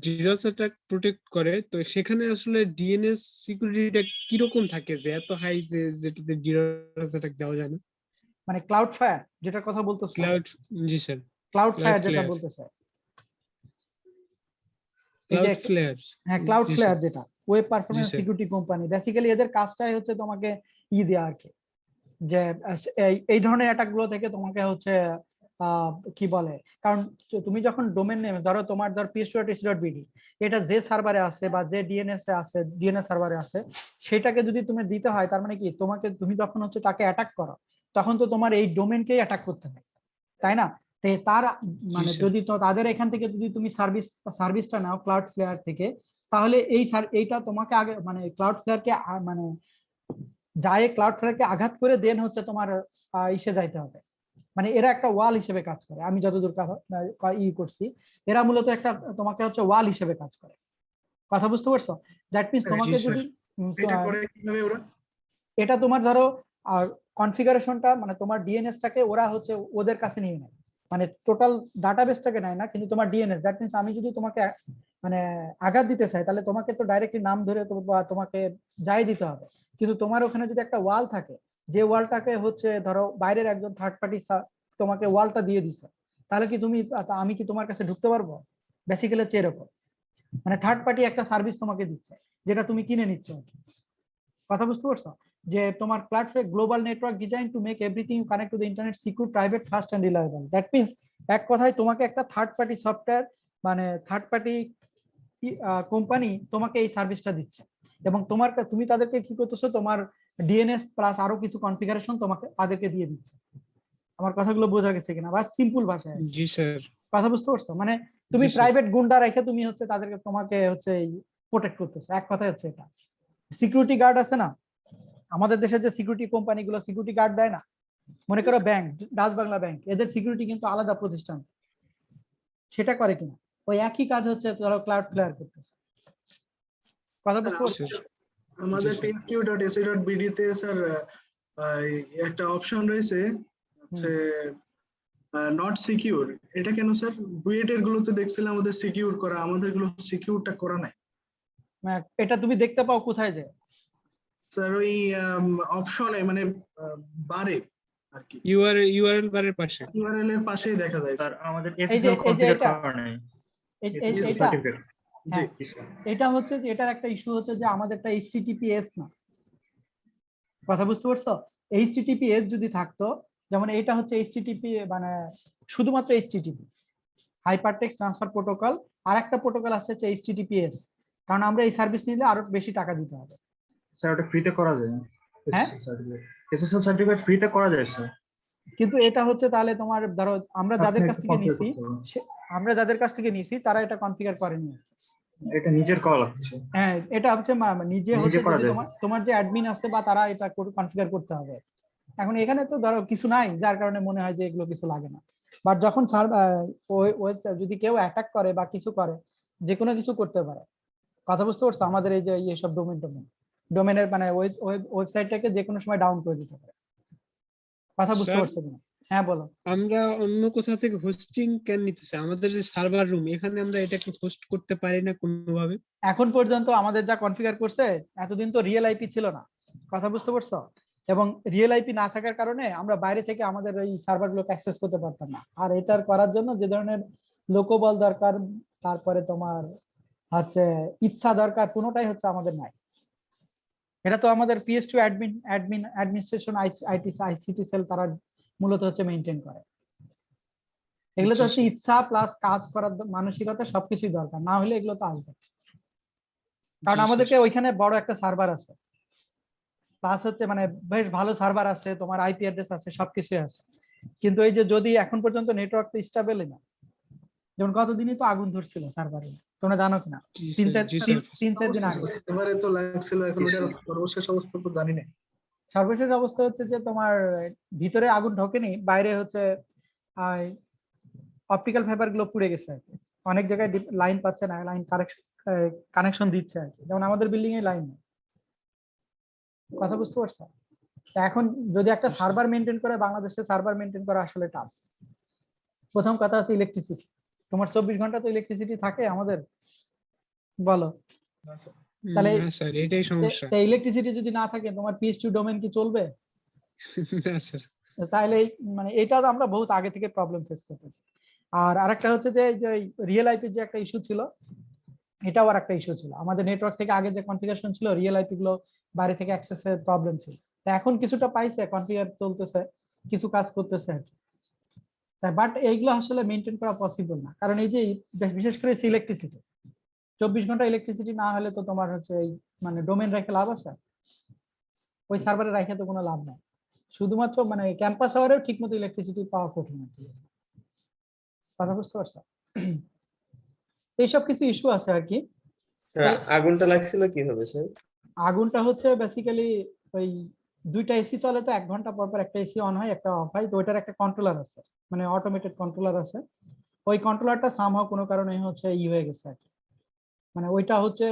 ডিডস অ্যাটাক প্রোটেক্ট করে, তো সেখানে আসলে ডিএনএস সিকিউরিটিটা কি রকম থাকে যে এত হাই যে যেটাতে ডিডস অ্যাটাক দেওয়া যায় না? মানে ক্লাউড ফায়ার যেটার কথা বলতেছো? জি স্যার, ক্লাউড ফায়ার যেটা বলতেছে, ক্লাউড ফ্লেয়ার। হ্যাঁ, ক্লাউড ফ্লেয়ার যেটা web performance security company, basically এদের কাজটাই হচ্ছে তোমাকে দেয়া আর কি, যে এই ধরনের অ্যাটাক গুলো থেকে তোমাকে হচ্ছে কি বলে, কারণ তুমি যখন ডোমেন নেম ধরো তোমার ps.ac.bd, এটা যে সার্ভারে আছে বা যে ডিএনএস এ আছে, ডিএনএস সার্ভারে আছে, সেটাকে যদি তুমি দিতে হয়, তার মানে কি তুমি যখন হচ্ছে তাকে অ্যাটাক করো, তখন তো তোমার এই ডোমেনকেই অ্যাটাক করতে হয়, তাই না? তার মানে যদি তো তাদের এখান থেকে যদি তুমি সার্ভিসটা নাও ক্লাউড ফ্লেয়ার থেকে, তাহলে এইটা তোমাকে আগে মানে ক্লাউড ফ্লেয়ারকে মানে যায় ক্লাউড ফ্লেয়ারকে আঘাত করে দেন হচ্ছে তোমার ইসে যাইতে হবে। মানে এরা একটা ওয়াল হিসেবে কাজ করে, আমি যতদূর করছি, এরা মূলত একটা তোমাকে হচ্ছে ওয়াল হিসেবে কাজ করে। কথা বুঝতে পারছো? দ্যাট মিনস তোমাকে যদি এটা তোমার ধরো কনফিগারেশনটা মানে তোমার ডিএনএসটাকে ওরা হচ্ছে ওদের কাছে নিয়ে নেয়, মানে টোটাল ডাটাবেসটাকে নেয় না, কিন্তু তোমার ডিএনএস, দ্যাট মিনস আমি যদি তোমাকে মানে আঘাত দিতে চাই, তাহলে তোমাকে তো ডাইরেক্টলি নাম ধরে তোমাকে যাই দিতে হবে। কিন্তু তোমার ওখানে যদি একটা ওয়াল থাকে, যে ওয়ালটাকে হচ্ছে ধরো বাইরের একজন থার্ড পার্টি তোমাকে ওয়ালটা দিয়ে দিচ্ছে, তাহলে কি আমি কি তোমার কাছে ঢুকতে পারবো? বেসিক্যালি হচ্ছে এরকম, মানে থার্ড পার্টি একটা সার্ভিস তোমাকে দিচ্ছে যেটা তুমি কিনে নিচ্ছ। কথা বুঝতে পারছো? যে তোমার Cloudflare global network design to make everything connect to the internet secure private fast and reliable. That means এক কথায় তোমাকে একটা থার্ড পার্টি সফটওয়্যার মানে থার্ড পার্টি কোম্পানি তোমাকে এই সার্ভিসটা দিচ্ছে, এবং তুমি তাদেরকে কি করতেছো, তোমার ডিএনএস প্লাস আরো কিছু কনফিগারেশন তোমাকে তাদেরকে দিয়ে দিচ্ছে। আমার কথাগুলো বোঝা গেছে কিনা, বা সিম্পল ভাষায় জি স্যার। কথা বুঝতে পারছো? মানে তুমি জি স্যার। প্রাইভেট গুন্ডা রেখে তুমি হচ্ছে তাদেরকে তোমাকে হচ্ছে প্রোটেক্ট করতেছো, এক কথায় হচ্ছে এটা। সিকিউরিটি গার্ড আছে না আমাদের দেশের, যে সিকিউরিটি কোম্পানিগুলো সিকিউরিটি গার্ড দেয় না, মনে করো ব্যাংক, ডাচ বাংলা ব্যাংক, এদের সিকিউরিটি কিন্তু আলাদা প্রতিষ্ঠান, সেটা করে কিনা ওই একই কাজ হচ্ছে ধরো ক্লাউডফ্লেয়ার করতেছে। কথা বুঝতে পারছো? আমাদের testq.ac.bd তে স্যার একটা অপশন রয়েছে হচ্ছে নট সিকিউর। এটা কেন স্যার? বুয়েটের গুলোতে দেখছিলাম আমাদের সিকিউর করা, আমাদের গুলো সিকিউরটা করা নাই। এটা তুমি দেখতে পাও কোথায় যে? স্যার ওই অপশনে মানে বারে আর কি, ইউআরএল বারের পাশে, ইউআরএল এর পাশেই দেখা যায় স্যার স্যার। আমাদের এই যে এসএসএল কনফিগার এটা করা নাই। এটা সার্টিফিকেট হ্যাঁ, জি এটা হচ্ছে যে এটার একটা ইস্যু হচ্ছে যে আমাদেরটা এইচটিটিপিএস না। কথা বুঝতে পারছো? এইচটিটিপিএস যদি থাকতো, যেমন এটা হচ্ছে এইচটিটিপি মানে শুধুমাত্র এইচটিটিপি হাইপারটেক্সট ট্রান্সফার প্রোটোকল, আর একটা প্রোটোকল আছে হচ্ছে এইচটিটিপিএস, কারণ আমরা এই সার্ভিস নিলে আরো বেশি টাকা দিতে হবে। স্যার ওটা ফ্রিতে করা যায়। হ্যাঁ? এসএসএল সার্টিফিকেট ফ্রিতে করা যায় স্যার। কিন্তু এটা হচ্ছে তাহলে তোমার ধরো আমরা যাদের কাছ থেকে নিছি, আমরা যাদের কাছ থেকে নিছি তারা এটা কনফিগার করেনি। এটা নিজের করা লাগছে। হ্যাঁ, এটা হচ্ছে নিজে হচ্ছে করা যদি যায়। তোমার যে অ্যাডমিন আছে বা তারা এটা কনফিগার করতে হবে। এখন এখানে তো ধরো কিছু নাই, যার কারণে মনে হয় যে এগুলো কিছু লাগে না। বাট যখন যদি কেউ অ্যাটাক করে বা কিছু করে, যে কোনো কিছু করতে পারে। কথা বুঝতে পারছো? আমাদের এই যে এইসব ডোমেনের মানে ওয়েবসাইটটাকে যে কোনো সময় ডাউন করে দিতে পারে। কথা বুঝতে স্যার, পারছো কিনা? হ্যাঁ বলো। আমরা অন্য কোথা থেকে হোস্টিং কেন নিতেছি? আমাদের যে সার্ভার রুম, এখানে আমরা এটাকে হোস্ট করতে পারি না কোনোভাবে? এখন পর্যন্ত আমাদের যা কনফিগার করছে, এতদিন তো রিয়েল আইপি ছিল না। কথা বুঝতে পারছো? এবং রিয়েল আইপি না থাকার কারণে আমরা বাইরে থেকে আমাদের এই সার্ভারগুলোকে অ্যাক্সেস করতে পারতাম না। আর এটার করার জন্য যে ধরনের লোকবল দরকার, তারপরে তোমার হচ্ছে ইচ্ছা দরকার, কোনোটাই হচ্ছে আমাদের নাই। এটা তো আমাদের PS2 অ্যাডমিনিস্ট্রেশন আইসিটি সেল তারা মূলত হচ্ছে মেইনটেইন করে। এগুলো তো হচ্ছে ইচ্ছা প্লাস কাজ করার মানসিকতা, সবকিছুই দরকার, না হলে এগুলো তো আসবে। কারণ আমাদেরকে ওইখানে বড় একটা সার্ভার আছে, প্লাস হচ্ছে মানে বেশ ভালো সার্ভার আছে, তোমার আইপি অ্যাড্রেস আছে, সবকিছু আছে। কিন্তু এই যে যদি এখন পর্যন্ত নেটওয়ার্ক তো স্টেবলই না। যেমন গতদিনই তো আগুন ধরছিল সার্ভারে, তোমরা জানো কিনা? তিন চার দিন আগে। এবারে তো লাগছিল, এখন ওটার সর্বশেষ অবস্থা তো জানি না। সর্বশেষ অবস্থা হচ্ছে যে তোমার ভিতরে আগুন ঢোকেনি, বাইরে হচ্ছে অপটিক্যাল ফাইবার গুলো পুড়ে গেছে আর কি। অনেক জায়গায় লাইন পাচ্ছে না, লাইন কানেকশন দিচ্ছে আর কি, যেমন আমাদের বিল্ডিং এ লাইন নেই। কথা বুঝতে পারছো? এখন যদি একটা সার্ভার মেনটেন করে, বাংলাদেশে সার্ভার মেনটেন করা আসলে টাফ। প্রথম কথা হচ্ছে ইলেকট্রিসিটি। তোমার 24 ঘন্টা তো ইলেকট্রিসিটি থাকে আমাদের, বলো? তাহলে না স্যার, এটাই সমস্যা। ইলেকট্রিসিটি যদি না থাকে, তোমার PS2 ডোমেন কি চলবে? না স্যার। তাহলে মানে এটা আমরা বহুত আগে থেকে প্রবলেম ফেস করতেছি। আর আরেকটা হচ্ছে যে রিয়েল আইপি যে একটা ইস্যু ছিল, এটাও আর একটা ইস্যু ছিল। আমাদের নেটওয়ার্ক থেকে আগে যে কনফিগারেশন ছিল, রিয়েল আইপি গুলো বাইরে থেকে অ্যাক্সেসের প্রবলেম ছিল। এখন কিছুটা পাইছে, কনফিগার চলতেছে, কিছু কাজ করতেছে আর কি। বাট এইগুলো আসলে মেনটেন করা পসিবল না, কারণ এই যে বিশেষ করে ইলেকট্রিসিটি, 24 ঘন্টা ইলেকট্রিসিটি না হলে তো তোমার হচ্ছে এই মানে ডোমেন রেখে লাভ আছে? ওই সার্ভারে রেখে তো কোনো লাভ নাই। শুধুমাত্র মানে ক্যাম্পাস আওয়ারেও ঠিক মতো ইলেকট্রিসিটি পাওয়া কঠিন আর কি। কথা বুঝতে পারছো? এইসব কিছু ইস্যু আছে আর কি। স্যার আগুনটা লাগছিল কিভাবে স্যার? আগুনটা হচ্ছে বেসিক্যালি ওই দুইটা এসি চলে, তো 1 ঘন্টা পর পর একটা এসি অন হয়, একটা অফ হয়। তো ওইটার একটা কন্ট্রোলার আছে, মানে অটোমেটেড কন্ট্রোলার আছে। ওই কন্ট্রোলারটা সামহাও কোনো কারণে হচ্ছে হয়ে গেছে আর কি। মানে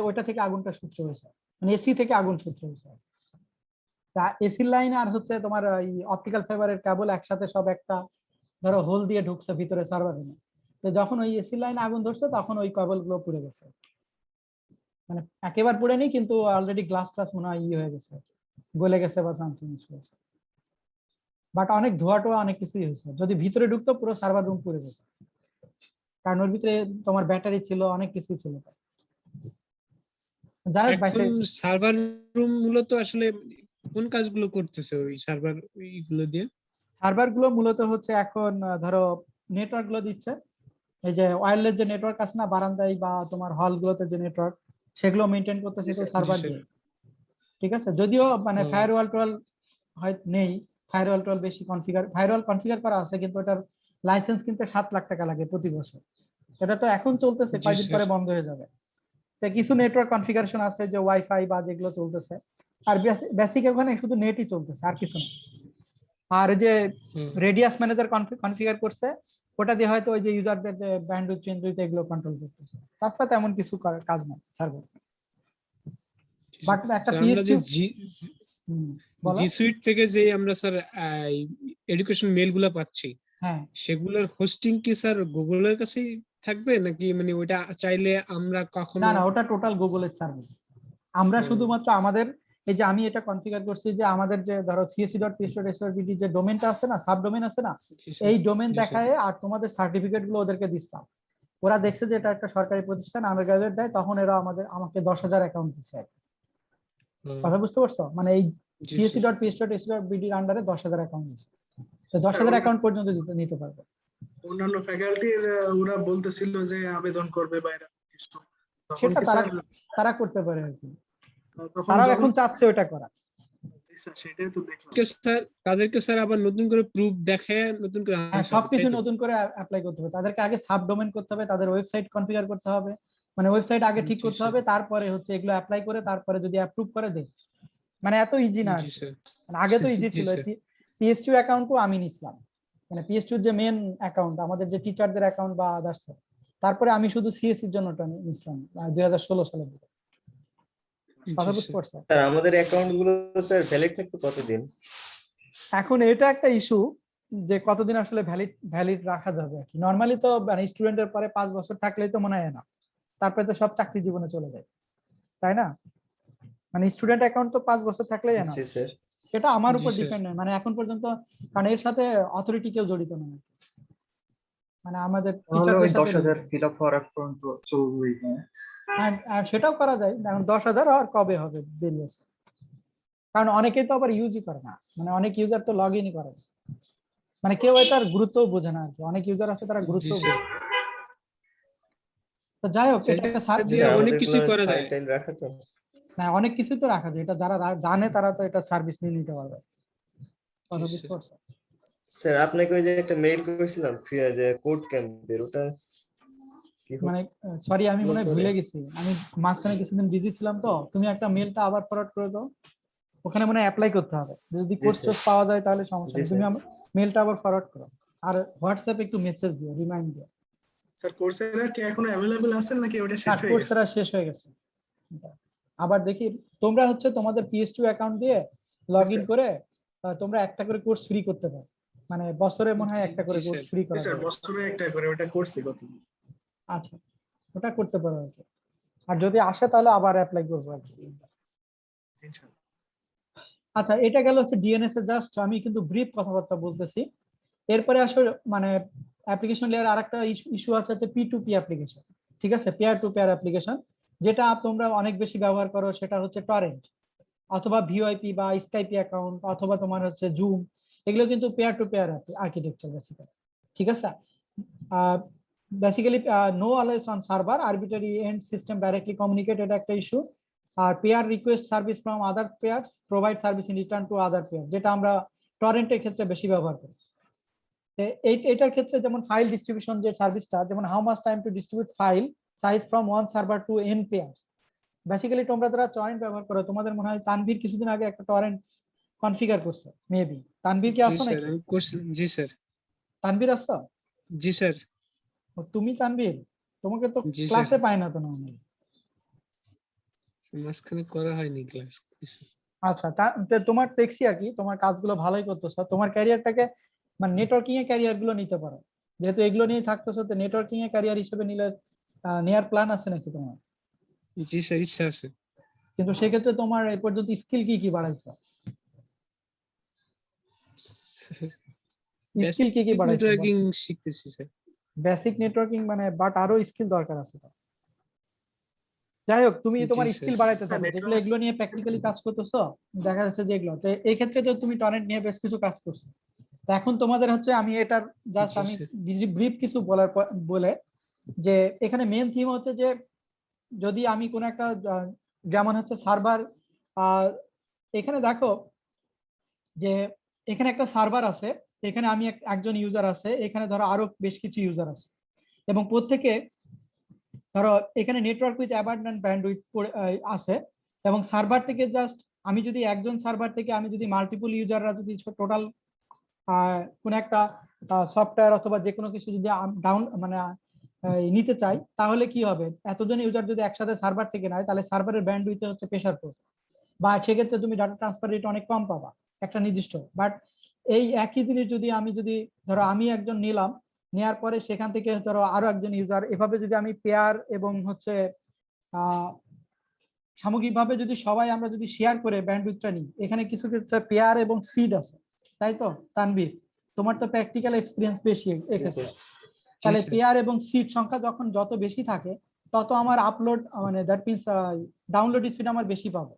ওইটা থেকে আগুনটা সূত্র হয়েছে, মানে এসি থেকে আগুন সূত্র হয়েছে। তা এসির লাইন আর হচ্ছে তোমার এই অপটিক্যাল ফাইবারের কেবল একসাথে সব একটা ধরো হোল দিয়ে ঢুকছে ভিতরে সার্ভার রুমে। তো যখন ওই এসির লাইনে আগুন ধরছে, তখন ওই কেবল গুলো পুড়ে গেছে। মানে একেবারে পুড়ে নি, কিন্তু অলরেডি গ্লাস টাস মনে হয় হয়ে গেছে, গলে গেছে বা সামথিং হয়েছে। বাট অনেক ধোয়া টোয়া অনেক কিছুই হয়েছে। যদি ভিতরে ঢুকতো, পুরো সার্ভার রুম পুড়ে গেছে, কারণ ওর ভিতরে তোমার ব্যাটারি ছিল, অনেক কিছুই ছিল। যাই হোক, এখন সার্ভার রুম মূলত আসলে কোন কাজগুলো করতেছে ওই সার্ভার এইগুলো দিয়ে? সার্ভার গুলো মূলত হচ্ছে এখন ধরো নেটওয়ার্ক গুলো দিচ্ছে, এই যে ওয়্যারলেস যে নেটওয়ার্ক আছে না বারান্দায় বা তোমার হল গুলোতে যে নেটওয়ার্ক, সেগুলো মেনটেন করতেছে তো সার্ভার স্যার। দিয়ে। ঠিক আছে, যদিও মানে ও। ফায়ারওয়াল টোয়াল হয় নেই, ফায়ারওয়াল টোয়াল বেশি ফায়ারওয়াল কনফিগার করা আছে, কিন্তু এটার লাইসেন্স কিনতে 7 লাখ টাকা লাগে প্রতি বছর। এটা তো এখন চলতেছে, জি কয়েকদিন স্যার। পরে বন্ধ হয়ে যাবে। তো কিছু নেটওয়ার্ক কনফিগারেশন আছে যে ওয়াইফাই বা যেগুলো চলতেছে, আর বেসিক ওখানে শুধু নেটই চলতেছে আর কিছু না। আর এই যে রেডিয়াস ম্যানেজার কনফিগার করছে, ওটা দিয়ে হয়তো ওই যে ইউজারদের যে ব্যান্ডউইথ চেঞ্জউইথ এগুলো কন্ট্রোল করতেছে, তাছাড়া তেমন কিছু কাজ নাই সার্ভার। বাট একটা স্যার আমরা যে পিএসইউ বলো। জি সুইট থেকে যে আমরা স্যার এডুকেশন মেল গুলা পাচ্ছি, হ্যাঁ, সেগুলোর হোস্টিং কি স্যার গুগলের কাছেই থাকবে নাকি মানে ওইটা চাইলে আমরা কখনো? না না, ওটা টোটাল গুগলের সার্ভিস। আমরা ও। শুধুমাত্র আমাদের এই যে আমি এটা কনফিগার করছি যে আমাদের যে ধরো csc.ps.srbt যে ডোমেনটা আছে না, সাব ডোমেন আছে না, জি স্যার। এই ডোমেন জি স্যার। দেখায় আর তোমাদের সার্টিফিকেট গুলো ওদেরকে দিচ্ছিলাম। ওরা দেখছে যে এটা একটা সরকারি প্রতিষ্ঠান, আন্ডার গ্রাজুয়েট দেয়, তখন এরা আমাকে 10,000 অ্যাকাউন্ট দিচ্ছে। ও, কথা বুঝতে পারছো? মানে এই জি স্যার। csc.ps.srbt এর আন্ডারে 10,000 অ্যাকাউন্ট দিচ্ছে, তো 10,000 অ্যাকাউন্ট পর্যন্ত নিতে পারবে। অন্যান্য ফ্যাকাল্টির ওরা বলতেছিল যে আবেদন করবে বা এরকম কিছু, তখন সেটা কি তারা স্যার তারা করতে পারে আর কি, তখন তারাও জমা এখন চাচ্ছে ওটা করা। স্যার সেটাই তো দেখলাম। তাদেরকে স্যার আবার নতুন করে প্রুফ দেখায় নতুন করে হ্যাঁ, আনতে হবে, সবকিছু তাই তো? নতুন করে অ্যাপ্লাই করতে হবে, তাদেরকে আগে সাব ডোমেন করতে হবে, তাদের ওয়েবসাইট কনফিগার করতে হবে, মানে ওয়েবসাইট আগে ঠিক জি করতে স্যার। হবে, তারপরে হচ্ছে এগুলো অ্যাপ্লাই করে তারপরে যদি অ্যাপ্রুভ করে দেয়, মানে এত ইজি না আর জি কি। স্যার। মানে আগে তো ইজি জি ছিল। স্যার। পিএসটিউ অ্যাকাউন্টও আমি নিছিলাম, মানে পিএসটিউ যে মেন অ্যাকাউন্ট আমাদের যে টিচারদের অ্যাকাউন্ট বা আদার্স, তারপরে আমি শুধু সিএসসি এর জন্য ওটা নিছিলাম 2016 সালের দিকে। কথা জি বুঝতে স্যার। পারছো? স্যার আমাদের অ্যাকাউন্ট গুলো স্যার ভ্যালিড থাকতে কতদিন? এখন এটা একটা ইস্যু যে কতদিন আসলে ভ্যালিড রাখা যাবে আর কি। নর্মালি তো মানে স্টুডেন্টের পরে 5 বছর থাকলেই তো মনে হয় না, তারপরে তো সব চাকরি জীবনে চলে যায়, তাই না? মানে স্টুডেন্ট অ্যাকাউন্ট তো 5 বছর থাকলেই না। জি স্যার। এটা আমার জি উপর স্যার। ডিপেন্ড নয়, মানে এখন পর্যন্ত, কারণ এর সাথে অথরিটি কেউ জড়িত নয়, মানে আমাদের তাহলে ওই টিচারদের সাথে 10,000 ফিল আপ হওয়ার আগ পর্যন্ত চলবেই, হ্যাঁ। আর সেটাও করা যায়। এখন 10,000 আর কবে হবে বেরিয়েছে, কারণ অনেকেই তো আবার ইউজই করে না, মানে অনেক ইউজার তো লগ ইনই করে না। মানে কেউ এটার গুরুত্ব বোঝে না আর কি, অনেক ইউজার আছে তারা গুরুত্ব জি বোঝে স্যার। না। তো যাই হোক, সেটা এটা জি দিয়ে স্যার অনেক আমাদের কিছুই করা ফাইল যায়। টাইল রাখা তো। হ্যাঁ, অনেক কিছু তো রাখা যায়, এটা যারা জানে তারা তো এটা সার্ভিস নিয়ে নিতে পারবে। কথা জি বুঝতে স্যার। পারছো? স্যার আপনাকে ওই যে একটা মেইল করেছিলাম যে কোড ক্যাম্পের, ওটা কি মানে সরি, আমি হলো মনে হয় পরে? ভুলে গেছি, আমি মাঝখানে কিছুদিন বিজি ছিলাম, তো তুমি একটা মেলটা আবার ফরওয়ার্ড করে দাও, ওখানে মনে হয় অ্যাপ্লাই করতে হবে, যদি জি কোর্স স্যার। টোর্স পাওয়া যায় তাহলে সমস্যা জি নেই। তুমি স্যার। মেলটা আবার ফরওয়ার্ড করো, আর হোয়াটসঅ্যাপে একটু মেসেজ দিও, রিমাইন্ড দিও। স্যার কোর্সেরা কি এখনো অ্যাভেলেবল আছে নাকি ওটা শেষ আর হয়ে গেছে? কোর্সেরা শেষ হয়ে গেছে। আবার দেখি, তোমরা হচ্ছে তোমাদের PS2 অ্যাকাউন্ট দিয়ে লগ ইন করে তোমরা একটা করে কোর্স ফ্রি করতে পারো, মানে বছরে মনে হয় একটা করে জি কোর্স স্যার। ফ্রি জি করা স্যার যায়। বছরে একটা করে ওটা করছি কতদিন। আচ্ছা, ওটা করতে পারো আর কি। আর যদি আসে তাহলে আবার অ্যাপ্লাই করবো আর কি। ইনশাআল্লাহ। আচ্ছা, এটা গেল হচ্ছে ডিএনএস এর, জাস্ট আমি কিন্তু ব্রিফ কথাবার্তা বলতেছি। এরপরে আসলে মানে অ্যাপ্লিকেশন লেয়ার আরেকটা ইস্যু আছে, হচ্ছে P2P অ্যাপ্লিকেশন। ঠিক আছে, পেয়ার টু পেয়ার অ্যাপ্লিকেশন, যেটা তোমরা অনেক বেশি ব্যবহার করো, সেটা হচ্ছে টরেন্ট অথবা ভিওআইপি বা স্কাইপি অ্যাকাউন্ট অথবা তোমার হচ্ছে জুম। এগুলো কিন্তু peer to peer architecture basically. ঠিক আছে, basically no allows on server arbitrary end system directly communicate, এটা একটা ইস্যু। আর peer request service from other peers provide service in return to other peer, যেটা আমরা টরেন্টের ক্ষেত্রে বেশি ব্যবহার করি। এইটার ক্ষেত্রে যেমন ফাইল ডিস্ট্রিবিউশন যে সার্ভিসটা, যেমন how much time to distribute file size from one server to N peers. Basically তোমরা যারা টরেন্ট ব্যবহার করো, তোমাদের মনে হয় তানভীর কিছুদিন আগে একটা টরেন্ট কনফিগার করছে মেবি। তানভীর কি জি আসো স্যার নাকি? আমি করছি। জি স্যার। তানভীর আসছো? জি স্যার। ও, তুমি তানভীর, তোমাকে তো জি স্যার। ক্লাসে পাই না তো নর্মালি। মাঝখানে করা হয়নি ক্লাস কিছু। আচ্ছা, তোমার দেখছি আর কি, তোমার কাজগুলো ভালোই করতেছো, তোমার ক্যারিয়ারটাকে মানে নেটওয়ার্কিং এ ক্যারিয়ার গুলো নিতে পারো, যেহেতু এগুলো নিয়ে থাকতেছো, তো নেটওয়ার্কিং এ ক্যারিয়ার হিসেবে নিলে নেয়ার প্ল্যান আছে নাকি তোমার? জি স্যার, ইচ্ছা আছে। কিন্তু সেক্ষেত্রে তোমার এই পর্যন্ত স্কিল কি কি বাড়াইছো? স্কিল কি কি বেসিক বাড়াইছো? নেটওয়ার্কিং শিখতেছি স্যার। বেসিক নেটওয়ার্কিং মানে, বাট আরো স্কিল দরকার আছে তো। যাই হোক, তুমি জি তোমার স্যার। স্কিল বাড়াইতে থাকো, network- যেগুলো এগুলো নিয়ে প্র্যাকটিক্যালি কাজ করতেছো, দেখা যাচ্ছে যে এগুলো, তো এই ক্ষেত্রে তো তুমি টরেন্ট নিয়ে বেশ কিছু কাজ করছো। তো এখন তোমাদের হচ্ছে আমি এটার জাস্ট জি আমি স্যার। ব্রিফ কিছু বলার বলে যে এখানে মেন থিম হচ্ছে যে যদি আমি কোন একটা যেমন হচ্ছে সার্ভার, এখানে দেখো যে এখানে একটা সার্ভার আছে, এখানে আমি একজন ইউজার আছে, এখানে ধরো আরো বেশ কিছু ইউজার আছে, এবং প্রত্যেকে ধরো এখানে নেটওয়ার্ক উইথ অ্যাবান্ডেন্ট ব্যান্ডউইথ আছে, এবং সার্ভার থেকে জাস্ট আমি যদি একজন সার্ভার থেকে আমি যদি মাল্টিপল ইউজাররা যদি টোটাল কোন একটা সফটওয়্যার অথবা যে কোনো কিছু যদি ডাউন মানে নিতে চাই, তাহলে কি হবে, এতজন ইউজার যদি একসাথে সার্ভার থেকে নেয় তাহলে সার্ভারের ব্যান্ডউইথে হচ্ছে প্রেসার পড়বে, বা সেক্ষেত্রে তুমি ডাটা ট্রান্সফার রেট অনেক কম পাবা একটা নির্দিষ্ট। বাট এই একই জিনিস যদি ধরো আমি একজন নিলাম, নেওয়ার পরে সেখান থেকে ধরো আরো একজন ইউজার, এভাবে যদি আমি পেয়ার এবং হচ্ছে সামগ্রিকভাবে যদি সবাই আমরা যদি শেয়ার করে ব্যান্ডউইথটা নিই, এখানে কিছু কিছু পেয়ার এবং সিড আছে, তাই তো তানভীর, তোমার তো প্র্যাকটিক্যাল এক্সপিরিয়েন্স বেশি জি এক্ষেত্রে। স্যার। তাহলে স্যার। পেয়ার এবং সিট সংখ্যা যখন যত বেশি থাকে, তত আমার আপলোড মানে দ্যাট মিনস ডাউনলোড স্পিড আমার বেশি পাবো।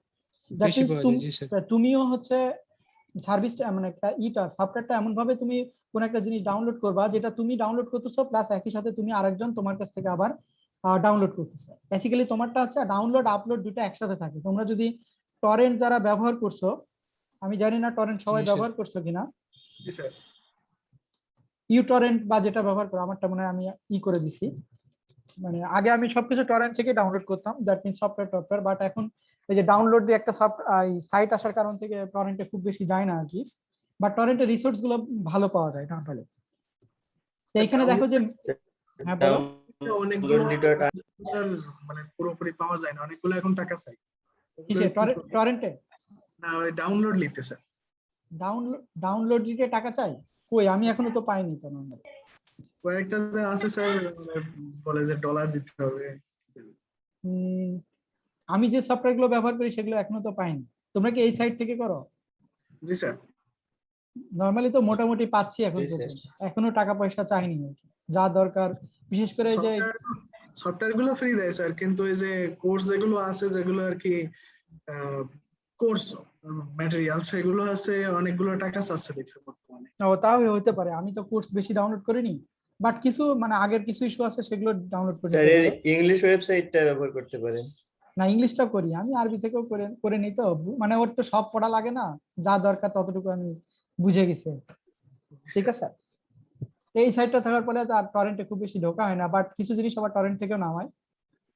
দ্যাট বেশি মিনস পাওয়া যায়, জি স্যার। তুমিও হচ্ছে সার্ভিসটা মানে একটা সফটওয়্যারটা এমন ভাবে তুমি কোন একটা জিনিস ডাউনলোড করবা যেটা তুমি ডাউনলোড করতেছো, প্লাস একই সাথে তুমি আরেকজন তোমার কাছ থেকে আবার ডাউনলোড করতেছে। বেসিক্যালি তোমারটা হচ্ছে ডাউনলোড আপলোড দুটো একসাথে থাকে। তোমরা যদি টরেন্ট যারা ব্যবহার করছো, আমি জানি না টরেন্ট সবাই জি, স্যার। ব্যবহার করছো কিনা, জি স্যার। ইউটরেন্ট বা যেটা ব্যবহার করো, আমারটা মনে হয় আমি করে দিছি, মানে আগে আমি সবকিছু টরেন্ট থেকে ডাউনলোড করতাম, দ্যাট মিনস সফটওয়্যার, বাট এখন এই যে ডাউনলোড দিয়ে একটা সাইট আসার কারণ থেকে টরেন্টে খুব বেশি যায় না আর কি, বাট টরেন্টের রিসোর্স গুলো ভালো পাওয়া যায় নর্মালি। তো এইখানে দেখো যে, হ্যাঁ বলো। অনেকগুলো ডাউনলোড দিতে স্যার, মানে পুরোপুরি পাওয়া যায় না, অনেকগুলো এখন টাকা চাই। কিসে টরেন্টে না, ওই ডাউনলোড নিতে স্যার। ডাউনলোড দিতে টাকা চাই? কই, আমি এখনো তো পাইনি তো নর্মালি। কয়েকটাতে আছে স্যার, মানে বলে যে ডলার দিতে হবে। আমি যে সফটওয়্যার গুলো ব্যবহার করি সেগুলো এখনো তো পাইনি। তোমরা কি এই সাইট থেকে করো? জি স্যার। নর্মালি তো মোটামুটি পাচ্ছি এখন জি, স্যার। পর্যন্ত, এখনো টাকা পয়সা চাইনি আর কি। যা দরকার বিশেষ করে এই যে সফটওয়্যার গুলো ফ্রি দেয় স্যার, কিন্তু এই যে কোর্স যেগুলো আছে, যেগুলো আর কি কোর্স ম্যাটেরিয়াল, সেগুলো আছে অনেকগুলো টাকা চাচ্ছে দেখছে বর্তমানে। তাও হতে পারে, আমি তো কোর্স বেশি ডাউনলোড করিনি, বাট কিছু মানে আগের কিছু ইস্যু আছে সেগুলো ডাউনলোড করে স্যার নিতে এর পারো। ইংলিশ ওয়েবসাইটটা ব্যবহার করতে পারেন। না, ইংলিশটাও করি আমি, আরবি থেকেও করে করে নিই তো, মানে ওর তো সব পড়া লাগে না, যা দরকার ততটুকু আমি বুঝে গেছি। ঠিক আছে, এই সাইটটা থাকার ফলে আর টরেন্টে খুব বেশি ঢোকা হয় না, বাট কিছু জিনিস আবার টরেন্ট থেকেও নামায়।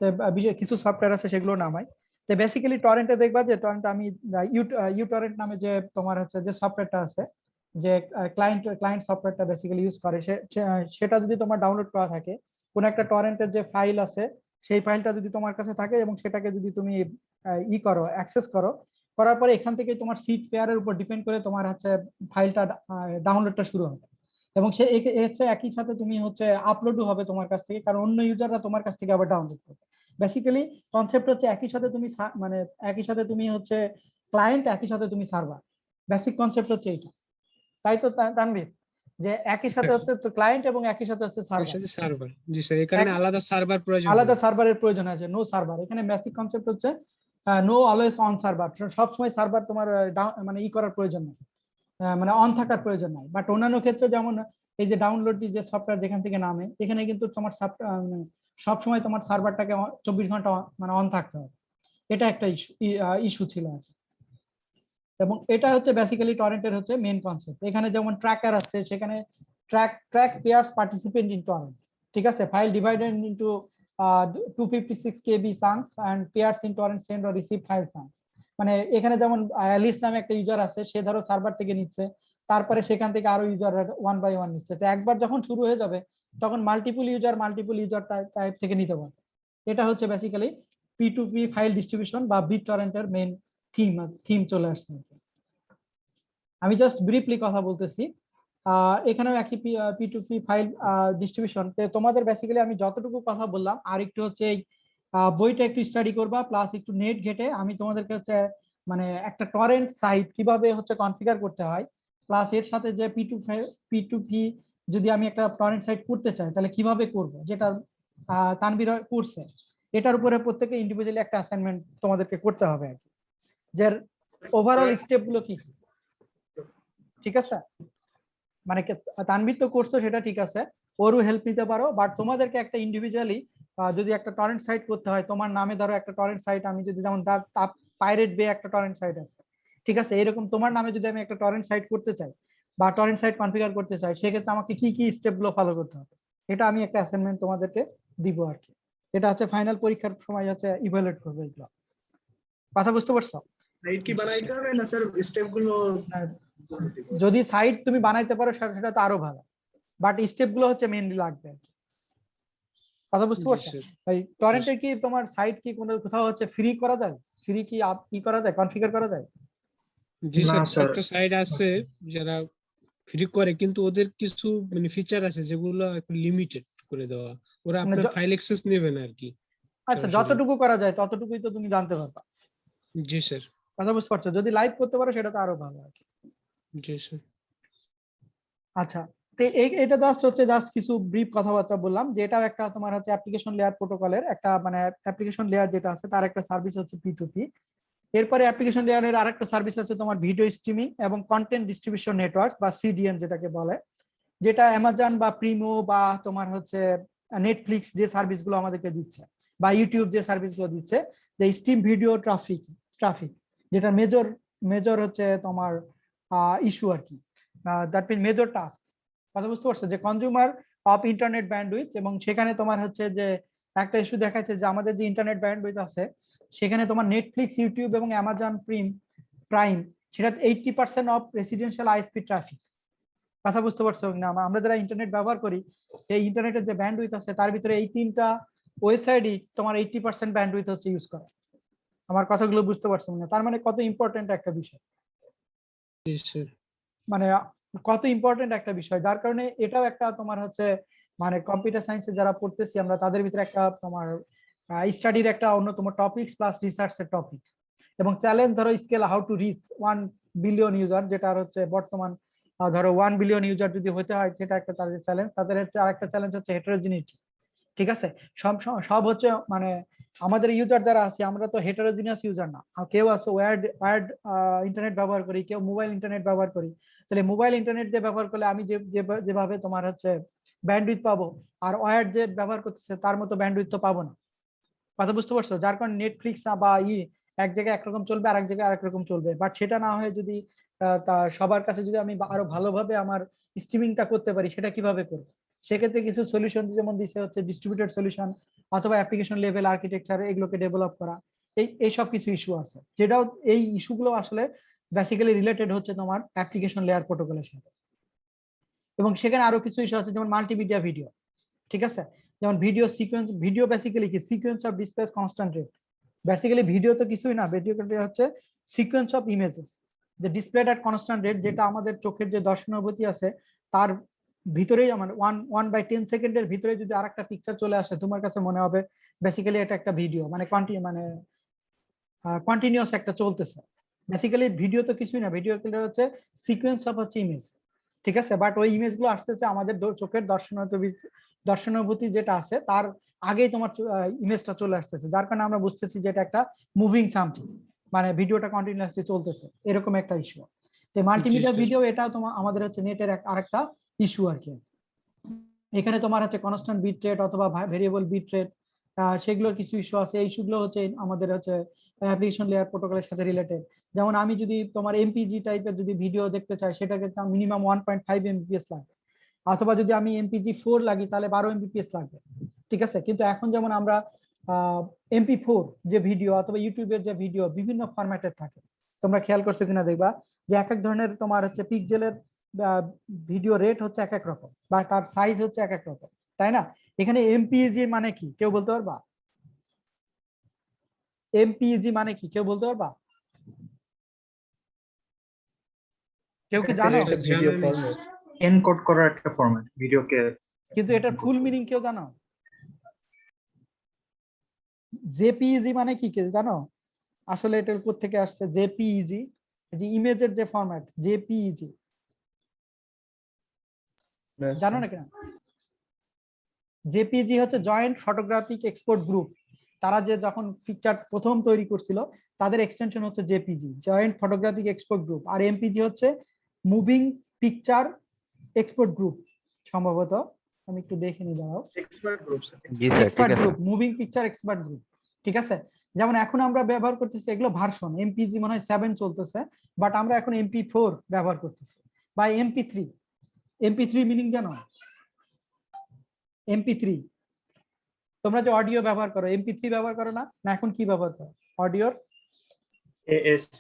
তো বিশেষ কিছু সফটওয়্যার আছে সেগুলো নামায়। তো বেসিক্যালি টরেন্টে দেখবা যে টরেন্টে আমি ইউটরেন্ট নামে যে তোমার হচ্ছে যে সফটওয়্যারটা আছে, যে ক্লায়েন্ট সফটওয়্যারটা বেসিক্যালি ইউজ করে, সেটা যদি তোমার ডাউনলোড করা থাকে, কোন একটা টরেন্টের যে ফাইল আছে সেই ফাইলটা যদি তোমার কাছে থাকে এবং সেটাকে যদি তুমি করো, অ্যাক্সেস করো, করার পরে এখান থেকে তোমার সিট পেয়ারের উপর ডিপেন্ড করে তোমার হচ্ছে ফাইলটা ডাউনলোডটা শুরু হবে, এবং সে এক্ষেত্রে একই সাথে তুমি হচ্ছে আপলোডও হবে তোমার কাছ থেকে, কারণ অন্য ইউজাররা তোমার কাছ থেকে আবার ডাউনলোড করবে। বেসিক্যালি কনসেপ্ট হচ্ছে একই সাথে তুমি মানে একই সাথে তুমি হচ্ছে ক্লায়েন্ট, একই সাথে তুমি সার্ভার, বেসিক কনসেপ্ট হচ্ছে এইটা, তাই তো তানভীর, যে একই সাথে হচ্ছে তো ক্লায়েন্ট এবং একই সাথে হচ্ছে এর সার্ভার, সাথে সার্ভার, জি স্যার, এই কারণে আলাদা সার্ভার প্রয়োজন আলাদা হয়। সার্ভারের প্রয়োজন আছে, নো সার্ভার। এখানে বেসিক কনসেপ্ট হচ্ছে নো অলওয়েজ অন সার্ভার, সব সময় সার্ভার তোমার মানে করার প্রয়োজন নেই, মানে অন থাকার প্রয়োজন নাই। বাট অন্যান্য ক্ষেত্রে যেমন এই যে ডাউনলোড যে সফটওয়্যার যেখান থেকে নামে, এখানে কিন্তু তোমার সব সময় তোমার সার্ভারটাকে 24 ঘন্টা মানে অন থাকতে হবে, এটা একটা ইস্যু ছিল আর কি। এবং এটা হচ্ছে বেসিক্যালি টরেন্টের হচ্ছে মেইন কনসেপ্ট। এখানে যেমন ট্র্যাকার আছে, সেখানে track peers participant in torrent, ঠিক আছে, file divided into 256 KB chunks and peers in torrent send or receive file chunk. মানে এখানে যেমন অ্যালিস নামে একটা ইউজার আছে, সে ধরো সার্ভার থেকে নিচ্ছে, তারপরে সেখান থেকে আরো ইউজার 1 বাই 1 নিচ্ছে। তো একবার যখন শুরু হয়ে যাবে তখন মাল্টিপল ইউজার টাইপ থেকে নিতে পারবে। এটা হচ্ছে বেসিক্যালি P2P ফাইল ডিস্ট্রিবিউশন বা বিট টরেন্টের মেইন থিম চলে আসছে। আমি জাস্ট ব্রিফলি কথা বলতেছি। এখানেও একই P2P ফাইল ডিস্ট্রিবিউশন। তোমাদের বেসিক্যালি আমি যতটুকু কথা বললাম আর একটু হচ্ছে এই বইটা একটু স্টাডি করবা, প্লাস একটু নেট ঘেটে আমি তোমাদেরকে হচ্ছে মানে একটা টরেন্ট সাইট কিভাবে হচ্ছে কনফিগার করতে হয়, প্লাস এর সাথে যে P2P যদি আমি একটা টরেন্ট সাইট করতে চাই তাহলে কিভাবে করব, যেটা তানভীর করছে, এটার উপরে প্রত্যেকে ইন্ডিভিজুয়ালি একটা অ্যাসাইনমেন্ট তোমাদেরকে করতে হবে আর কি, যে ওভারঅল স্টেপ গুলো কি কি, ঠিক আছে? মানে তানভীর তো করছো সেটা ঠিক আছে, ওরও হেল্প নিতে পারো, বাট তোমাদেরকে একটা ইন্ডিভিজুয়ালি যদি একটা টরেন্ট সাইট করতে হয় তোমার নামে, ধরো একটা টরেন্ট সাইট, আমি যদি যেমন পাইরেট বে একটা টরেন্ট সাইট আছে, ঠিক আছে, এরকম তোমার নামে যদি আমি একটা টরেন্ট সাইট করতে চাই বা টরেন্ট সাইট কনফিগার করতে চাই, সেক্ষেত্রে আমাকে কি কি স্টেপ গুলো ফলো করতে হবে, এটা আমি একটা অ্যাসাইনমেন্ট তোমাদেরকে দিব আর কি। এটা হচ্ছে ফাইনাল পরীক্ষার সময় হচ্ছে ইভালুয়েট করবে এগুলো। কথা বুঝতে পারছো? সাইট কি বানাইতে হবে না স্যার স্টেপ গুলো বলে দিব? যদি সাইট তুমি বানাইতে পারো সেটা তো আরো ভালো, বাট স্টেপ গুলো হচ্ছে মেইনলি লাগবে আর কি। কথা বুঝতে জি পারছো? স্যার। এই টরেন্টের কি তোমার সাইট কি কোনো কোথাও হচ্ছে ফ্রি করা যায়, ফ্রি কি কি করা যায়, কনফিগার করা যায়? জি না স্যার, স্যার। একটা সাইট আছে যারা ফ্রি করে, কিন্তু ওদের কিছু মানে ফিচার আছে যেগুলো একটু লিমিটেড করে দেওয়া, ওরা মানে আপনার ফাইল অ্যাক্সেস নেবে না আর কি। আচ্ছা, সরাসরি। যতটুকু করা যায় ততটুকুই তো তুমি জানতে পারবা। জি স্যার। কথা বুঝতে পারছো? যদি লাইভ করতে পারো সেটা তো আরো ভালো আর কি। জি স্যার। আচ্ছা, তো এটা জাস্ট কিছু ব্রিফ কথাবার্তা বললাম, যে এটাও একটা তোমার হচ্ছে অ্যাপ্লিকেশন লেয়ার প্রোটোকলের একটা, মানে অ্যাপ্লিকেশন লেয়ার যেটা আছে তার একটা সার্ভিস হচ্ছে P2P। এরপরে অ্যাপ্লিকেশন লেয়ারের আরেকটা সার্ভিস আছে তোমার ভিডিও স্ট্রিমিং এবং কন্টেন্ট ডিস্ট্রিবিউশন নেটওয়ার্ক বা CDN যেটাকে বলে, যেটা অ্যামাজন বা প্রিমো বা তোমার হচ্ছে নেটফ্লিক্স যে সার্ভিসগুলো আমাদেরকে দিচ্ছে, বা ইউটিউব যে সার্ভিসগুলো দিচ্ছে, যে স্ট্রিম ভিডিও ট্রাফিক যেটা মেজর হচ্ছে তোমার ইস্যু আর কি, দ্যাট মিন মেজর টাস্ক। কথা বুঝতে পারছো? যে কনজিউমার অফ ইন্টারনেট ব্যান্ডউইথ, এবং সেখানে তোমার হচ্ছে যে একটা ইস্যু দেখাচ্ছে যে আমাদের যে ইন্টারনেট ব্যান্ডউইথ আছে সেখানে তোমার নেটফ্লিক্স, ইউটিউব এবং অ্যামাজন প্রাইম সেটা 80% অফ রেসিডেন্সিয়াল আইএসপি ট্রাফিক। কথা বুঝতে পারছো না? আমরা যারা ইন্টারনেট ব্যবহার করি, এই ইন্টারনেটের যে ব্যান্ডউইথ আছে তার ভিতরে এই 3টা ওয়েবসাইটই তোমার 80% ব্যান্ডউইথ হচ্ছে ইউজ করে। আমার কথাগুলো বুঝতে পারছো না? তার মানে কত ইম্পর্টেন্ট একটা বিষয়, জি স্যার। মানে কত ইম্পর্টেন্ট একটা বিষয়, যার কারণে এটাও একটা তোমার হচ্ছে মানে কম্পিউটার সায়েন্সে যারা পড়তেছি আমরা তাদের ভিতরে একটা তোমার স্টাডির একটা অন্যতম টপিকস প্লাস রিসার্চের টপিকস। এবং চ্যালেঞ্জ ধরো scale how to reach 1 billion user, যেটা হচ্ছে বর্তমান ধরো 1 বিলিয়ন ইউজার যদি হতে হয় সেটা একটা তাদের চ্যালেঞ্জ। তাদের হচ্ছে আরেকটা চ্যালেঞ্জ হচ্ছে হেটারোজিনিটি, ঠিক আছে? সব হচ্ছে মানে আমাদের ইউজার যারা আছে আমরা তো হেটারোজিনিয়াস ইউজার না, কেউ আছে ওয়্যার্ড ইন্টারনেট ব্যবহার করি, কেউ মোবাইল ইন্টারনেট ব্যবহার করি। তাহলে মোবাইল ইন্টারনেট দিয়ে ব্যবহার করলে আমি যেভাবে তোমার হচ্ছে ব্যান্ডউইথ পাবো, আর ওয়্যার্ড যে ব্যবহার করতেছে তার মতো ব্যান্ডউইথ তো পাবো না। কথা বুঝতে পারছো? যার কারণে নেটফ্লিক্স বা এক জায়গায় একরকম চলবে, আরেক জায়গায় আরেক রকম চলবে। বাট সেটা না হয় যদি তা সবার কাছে যদি আমি আরো ভালোভাবে আমার স্ট্রিমিংটা করতে পারি, সেটা কিভাবে করবো? সেক্ষেত্রে কিছু সলিউশন যেমন দিচ্ছে হচ্ছে ডিস্ট্রিবিউটেড সলিউশন অথবা অ্যাপ্লিকেশন লেভেল আর্কিটেকচার, এগুলোকে ডেভেলপ করা, এই সব কিছু ইস্যু আছে, যেটাও এই ইস্যুগুলো আসলে বেসিক্যালি রিলেটেড হচ্ছে তোমার অ্যাপ্লিকেশন লেয়ার প্রোটোকলের সাথে। এবং সেখানে আরো কিছু ইস্যু আছে যেমন মাল্টিমিডিয়া ভিডিও, ঠিক আছে? যেমন ভিডিও বেসিক্যালি কি sequence of display constant rate. Basically video তো কিছুই না, ভিডিও হচ্ছে সিকোয়েন্স অফ ইমেজেস, যে ডিসপ্লেড এট কনস্ট্যান্ট রেট, যেটা আমাদের চোখের যে দর্শনানুভূতি আছে তার ভিতরেই আমার 1/10 সেকেন্ডের ভিতরে যদি আরেকটা পিকচার চলে আসে তোমার কাছে মনে হবে বেসিক্যালি এটা একটা ভিডিও, মানে কন্টিনিউয়াস একটা চলতেছে। বেসিক্যালি ভিডিও তো কিছুই না, ভিডিও হচ্ছে সিকোয়েন্স অফ হচ্ছে ইমেজ, ঠিক আছে? বাট ওই ইমেজ গুলো আসতেছে আমাদের চোখের দর্শনানুভূতি যেটা আছে তার আগেই তোমার ইমেজটা চলে আসতেছে, যার কারণে আমরা বুঝতেছি যে এটা একটা মুভিং সামথিং, মানে ভিডিওটা কন্টিনিউয়াসলি চলতেছে, এরকম একটা ইস্যু। তো মাল্টিমিডিয়া স্যার। ভিডিও এটাও তোমার আমাদের হচ্ছে নেটের আরেকটা ইস্যু আর কি। এখানে তোমার হচ্ছে কনস্ট্যান্ট বিট রেট অথবা ভেরিয়েবল বিট রেট, সেগুলোর কিছু ইস্যু আছে। এই ইস্যুগুলো হচ্ছে আমাদের হচ্ছে অ্যাপ্লিকেশন লেয়ার প্রোটোকলের সাথে রিলেটেড। যেমন আমি যদি তোমার এমপিজি টাইপের যদি ভিডিও দেখতে চাই, সেটাকে মিনিমাম 1.5 MBPS লাগবে, অথবা যদি আমি MPG4 লাগি তাহলে 12 MBPS লাগবে, ঠিক আছে? কিন্তু এখন যেমন আমরা MP4 যে ভিডিও অথবা ইউটিউবের যে ভিডিও বিভিন্ন ফরম্যাটের থাকে, তোমরা খেয়াল করছো কিনা দেখবা যে এক এক ধরনের তোমার হচ্ছে পিক্সেলের ভিডিও রেট হচ্ছে এক এক রকম, বা তার সাইজ হচ্ছে এক এক রকম, তাই না? এখানে এমপিজি মানে কি কেউ বলতে পারবা? এমপিজি মানে কি কেউ বলতে পারবা? কেউ কি জানো? একটা ভিডিও ফরম্যাট। এনকোড করার একটা ফরম্যাট ভিডিওকে। কিন্তু এটার ফুল মিনিং কেউ জানো? জেপিইজি মানে কি কেউ জানো? আসলে এটার কোথা থেকে আসছে জেপিইজি, যে ইমেজের যে ফরম্যাট জেপিইজি, জানো না কেন? জেপিজি হচ্ছে জয়েন্ট ফটোগ্রাফিক এক্সপোর্ট গ্রুপ, তারা যে যখন পিকচার প্রথম তৈরি করছিল তাদের এক্সটেনশন হচ্ছে JPG, joint photographic export group, আর এমপিজি হচ্ছে মুভিং পিকচার এক্সপোর্ট গ্রুপ সম্ভবত। আমি একটু দেখে নিই, দাঁড়াও। এক্সপার্ট গ্রুপ জি স্যার, ঠিক এক্সপার্ট আছে। Group, moving picture expert group, ঠিক আছে। যেমন এখন আমরা ব্যবহার করতেছি এগুলো ভার্সন, এমপিজি মনে হয় 7 চলতেছে, বাট আমরা এখন MP4 ব্যবহার করতেছি বা MP3। MP3 মিনিং জানো? MP3, তোমরা যে অডিও ব্যবহার করো MP3 ব্যবহার করো না? না এখন কি ব্যবহার করো অডিওর? ASC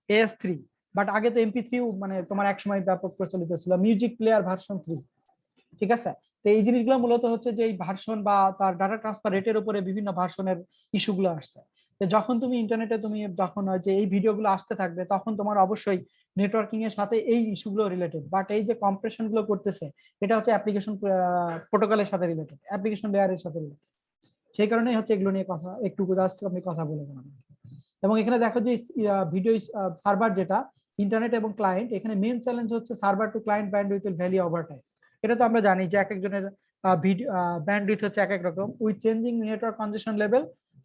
AS3। বাট আগে তো MP3 মানে তোমার এক সময় ব্যাপক প্রচলিত ছিল, মিউজিক প্লেয়ার ভার্সন 3, ঠিক আছে। তো এই জিনিসগুলো মূলত হচ্ছে যে এই ভার্সন বা তার ডাটা ট্রান্সফার রেটের উপরে বিভিন্ন ভার্সনের ইস্যুগুলো আসছে। তো যখন তুমি ইন্টারনেটে তুমি যখন যে এই ভিডিওগুলো আসতে থাকবে তখন তোমার অবশ্যই নেটওয়ার্কিং এর সাথে এই ইস্যুগুলো রিলেটেড, বাট এই যে কম্প্রেশন গুলো করতেছে এটা হচ্ছে অ্যাপ্লিকেশন প্রোটোকলের সাথে রিলেটেড, অ্যাপ্লিকেশন লেয়ারের সাথে রিলেটেড। সেই কারণেই হচ্ছে এগুলো নিয়ে কথা একটু জাস্ট আমি কথা বলে গেলাম। এবং এখানে দেখো যে ভিডিও সার্ভার যেটা ইন্টারনেট এবং ক্লায়েন্ট, এখানে মেইন চ্যালেঞ্জ হচ্ছে server to client bandwidth will vary over time. এটা তো আমরা জানি যে এক একজনের ব্যান্ডউইথ হচ্ছে এক এক রকম, with changing network কনজেশন level,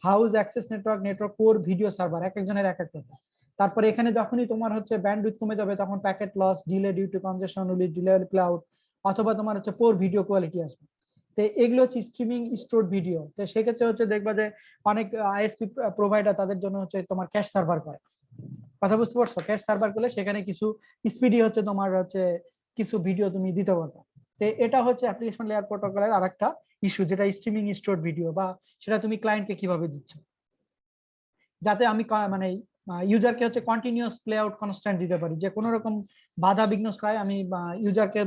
house access network core video server এক একজনের এক এক রকম। তারপরে এখানে যখনই তোমার হচ্ছে ব্যান্ডউইথ কমে যাবে তখন packet loss, delay due to congestion, delay cloud, অথবা তোমার হচ্ছে পোর ভিডিও কোয়ালিটি আসবে। তো এগুলো হচ্ছে স্ট্রিমিং স্টোর ভিডিও। তো সেক্ষেত্রে হচ্ছে দেখবা যে অনেক আইএসপি প্রোভাইডার তাদের জন্য হচ্ছে তোমার ক্যাশ সার্ভার করে। কথা বুঝতে পারছো? ক্যাশ সার্ভার করলে সেখানে কিছু স্পিডি হচ্ছে তোমার হচ্ছে কিছু ভিডিও তুমি দিতে পারবে। তো এটা হচ্ছে অ্যাপ্লিকেশন লেয়ার প্রোটোকলের আরেকটা ইস্যু, যেটা স্ট্রিমিং স্টোর ভিডিও, বা সেটা তুমি ক্লায়েন্টকে কিভাবে দিচ্ছ যাতে আমি মানে ইউজারকে হচ্ছে কন্টিনিউয়াস প্লে আউট কনস্ট্যান্ট দিতে পারি, যে কোনো রকম বাধা বিঘ্ন ছাড়াই আমি ইউজারকে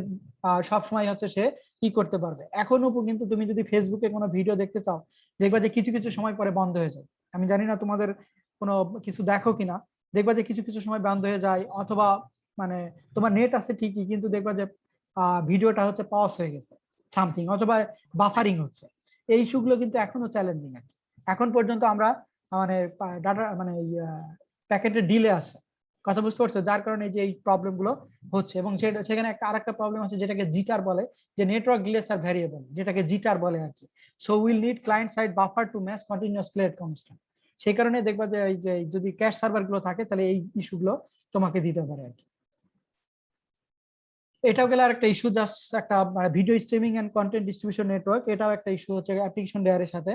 সবসময় হচ্ছে সে কি করতে পারবে। এখনো কিন্তু তুমি যদি ফেসবুকে কোনো ভিডিও দেখতে চাও দেখবা যে কিছু কিছু সময় পরে বন্ধ হয়ে যায়। আমি জানি না তোমাদের কোনো কিছু দেখো কিনা, দেখবা যে কিছু কিছু সময় বন্ধ হয়ে যায়, অথবা মানে তোমার নেট আছে ঠিকই কিন্তু দেখবা যে ভিডিওটা হচ্ছে পজ হয়ে গেছে সামথিং, অথবা বাফারিং হচ্ছে। এই ইস্যুগুলো কিন্তু এখনো চ্যালেঞ্জিং আর কি। এখন পর্যন্ত আমরা মানে ডাটা মানে প্যাকেটের ডিলে আছে, কথা বুঝতে পারছো, যার কারণে যে এই প্রবলেম গুলো হচ্ছে। এবং সেখানে একটা আরেকটা প্রবলেম হচ্ছে যেটাকে জিটার বলে, যে নেটওয়ার্ক ডিলেস আর ভ্যারিয়েবল, যেটাকে জিটার বলে আর কি। So will need client side buffer to match continuous play constant. সেই কারণে দেখবা যে এই যে যদি ক্যাশ সার্ভার গুলো থাকে তাহলে এই ইস্যু গুলো তোমাকে দিতে পারে আর কি। এটাও গেলে আরেকটা ইস্যু, জাস্ট একটা video streaming and content distribution network, এটাও একটা ইস্যু হচ্ছে অ্যাপ্লিকেশন লেয়ারের সাথে।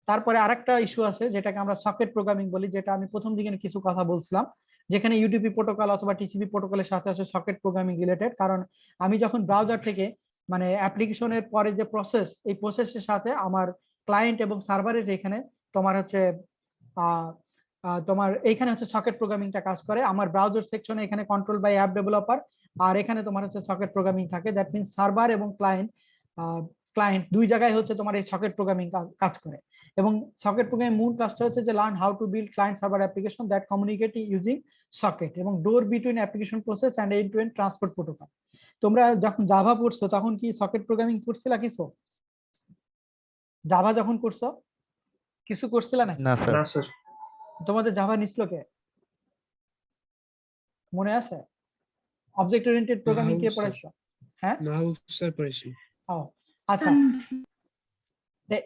তারপরে আরেকটা ইস্যু আছে যেটাকে আমরা সকেট প্রোগ্রামিং বলি, যেটা আমি প্রথম দিকে কিছু কথা বলছিলাম, যেখানে ইউডিপি প্রোটোকল অথবা টিসিপি প্রোটোকলের সাথে আছে সকেট প্রোগ্রামিং রিলেটেড। কারণ আমি যখন ব্রাউজার থেকে মানে অ্যাপ্লিকেশনের পরে যে প্রসেস, এই প্রসেসের সাথে আমার ক্লায়েন্ট এবং সার্ভারের এখানে তোমার হচ্ছে তোমার এইখানে হচ্ছে সকেট প্রোগ্রামিংটা কাজ করে। আমার ব্রাউজার সেকশনে এখানে কন্ট্রোল বাই অ্যাপ ডেভেলপার, আর এখানে তোমার হচ্ছে সকেট প্রোগ্রামিং থাকে। দ্যাট মিনস সার্ভার এবং ক্লায়েন্ট দুই জায়গায় হচ্ছে তোমার এই সকেট প্রোগ্রামিং কাজ করে। এবং সকেট প্রোগ্রামিং মূল কাজটা হচ্ছে যে learn how to build client server application that communicate using socket এবং door between application process and end to end transport protocol. তোমরা যখন জাভা পড়ছো তখন কি সকেট প্রোগ্রামিং পড়ছিলা কিছু? জাভা যখন করছো কিছু করছিলা না? না স্যার। না স্যার। তোমাদের জাভা নিছিল কে, মনে আছে? অবজেক্ট ওরিয়েন্টেড প্রোগ্রামিং কে পড়াইছো? হ্যাঁ, মাহবুব স্যার পড়েছেন। ও আচ্ছা।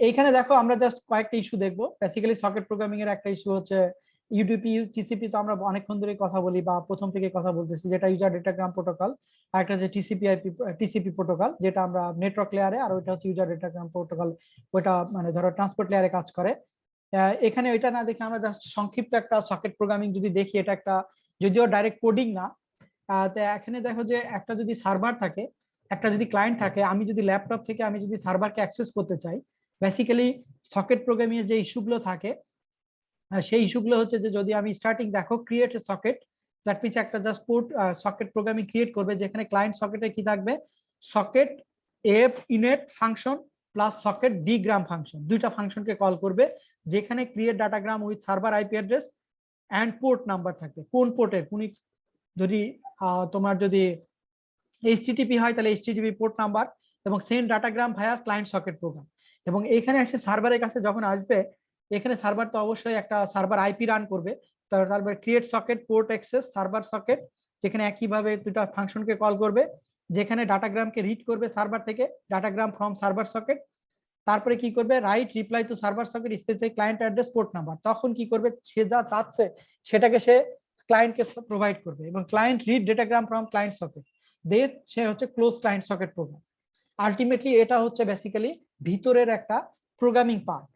এইখানে দেখো আমরা জাস্ট কয়েকটা ইস্যু দেখবো। বেসিক্যালি সকেট প্রোগ্রামিং এর একটা ইস্যু হচ্ছে ইউডিপি টিসিপি, তো আমরা অনেকক্ষণ ধরে কথা বলি বা প্রথম থেকে কথা বলতেছি, যেটা ইউজার ডেটাগ্রাম প্রোটোকল। আর একটা হচ্ছে টিসিপি প্রোটোকল, যেটা আমরা নেটওয়ার্ক লেয়ারে, আর ওইটা হচ্ছে ইউজার ডেটাগ্রাম প্রোটোকল, ওইটা মানে ধরো ট্রান্সপোর্ট লেয়ারে কাজ করে। এখানে ওইটা না দেখে আমরা জাস্ট সংক্ষিপ্ত একটা সকেট প্রোগ্রামিং যদি দেখি, এটা একটা যদিও ডাইরেক্ট কোডিং না। তো এখানে দেখো যে একটা যদি সার্ভার থাকে, একটা যদি ক্লায়েন্ট থাকে, আমি যদি ল্যাপটপ থেকে আমি যদি সার্ভারকে অ্যাক্সেস করতে চাই, বেসিক্যালি সকেট প্রোগ্রামিং এর যে ইস্যুগুলো থাকে সেই ইস্যুগুলো হচ্ছে যে যদি আমি স্টার্টিং দেখো create a socket, that means একটা just port socket programming create করবে, যেখানে ক্লায়েন্ট সকেটে কি থাকবে, socket F inet function plus socket datagram function, দুইটা ফাংশনকে কল করবে, যেখানে create datagram with server IP address and port number থাকবে, কোন পোর্টের কোন, যদি তোমার যদি এইচটিটিপি হয় তাহলে এইচটিটিপি পোর্ট নাম্বার, এবং সেন্ড ডাটাগ্রাম ভায়া ক্লায়েন্ট সকেট প্রোগ্রাম। এবং এখানে এসে সার্ভারের কাছে যখন আসবে, এখানে সার্ভার তো অবশ্যই একটা সার্ভার আইপি রান করবে, তারপর create socket port access server socket, যেখানে একইভাবে দুটো ফাংশনকে কল করবে, যেখানে ডাটাগ্রামকে রিড করবে সার্ভার থেকে, ডাটাগ্রাম ফ্রম সার্ভার সকেট, তারপরে কি করবে, right reply to server socket specific client address port number. তখন কি করবে, সে যা চাচ্ছে সেটাকে সে ক্লায়েন্টকে প্রোভাইড করবে, এবং client read datagram from client socket, সে হচ্ছে close client socket program. Ultimately এটা হচ্ছে বেসিক্যালি ভিতরের একটা প্রোগ্রামিং পার্ট।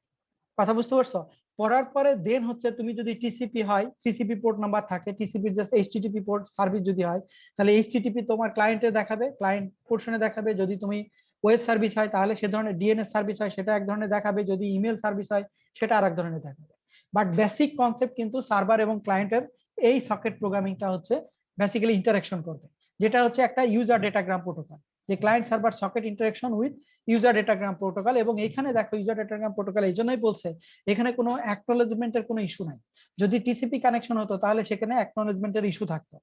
কথা বুঝতে পারছো? পড়ার পরে দেন হচ্ছে তুমি যদি টিসিপি হয়, টিসিপি পোর্ট নাম্বার থাকে, TCP just HTTP port service যদি হয় তাহলে এইচটিটিপি তোমার ক্লায়েন্টে দেখাবে, ক্লায়েন্ট পোর্শনে দেখাবে। যদি তুমি ওয়েব সার্ভিস হয় তাহলে সে ধরনের ডিএনএস সার্ভিস হয় সেটা এক ধরনের দেখাবে, যদি ইমেল সার্ভিস হয় সেটা আরেক ধরনের দেখাবে। বাট বেসিক কনসেপ্ট কিন্তু সার্ভার এবং ক্লায়েন্টের এই সকেট প্রোগ্রামিংটা হচ্ছে বেসিক্যালি ইন্টারাকশন করবে, যেটা হচ্ছে একটা ইউজার ডেটাগ্রাম প্রোটোকল, যে client server socket interaction with user datagram protocol. এবং এখানে দেখো ইউজার ডেটাগ্রাম প্রোটোকল এই জন্যই বলছে এখানে কোনো অ্যাকনোলেজমেন্টের কোনো ইস্যু নাই। যদি টিসিপি কানেকশন হতো তাহলে সেখানে অ্যাকনোলেজমেন্টের ইস্যু থাকতো,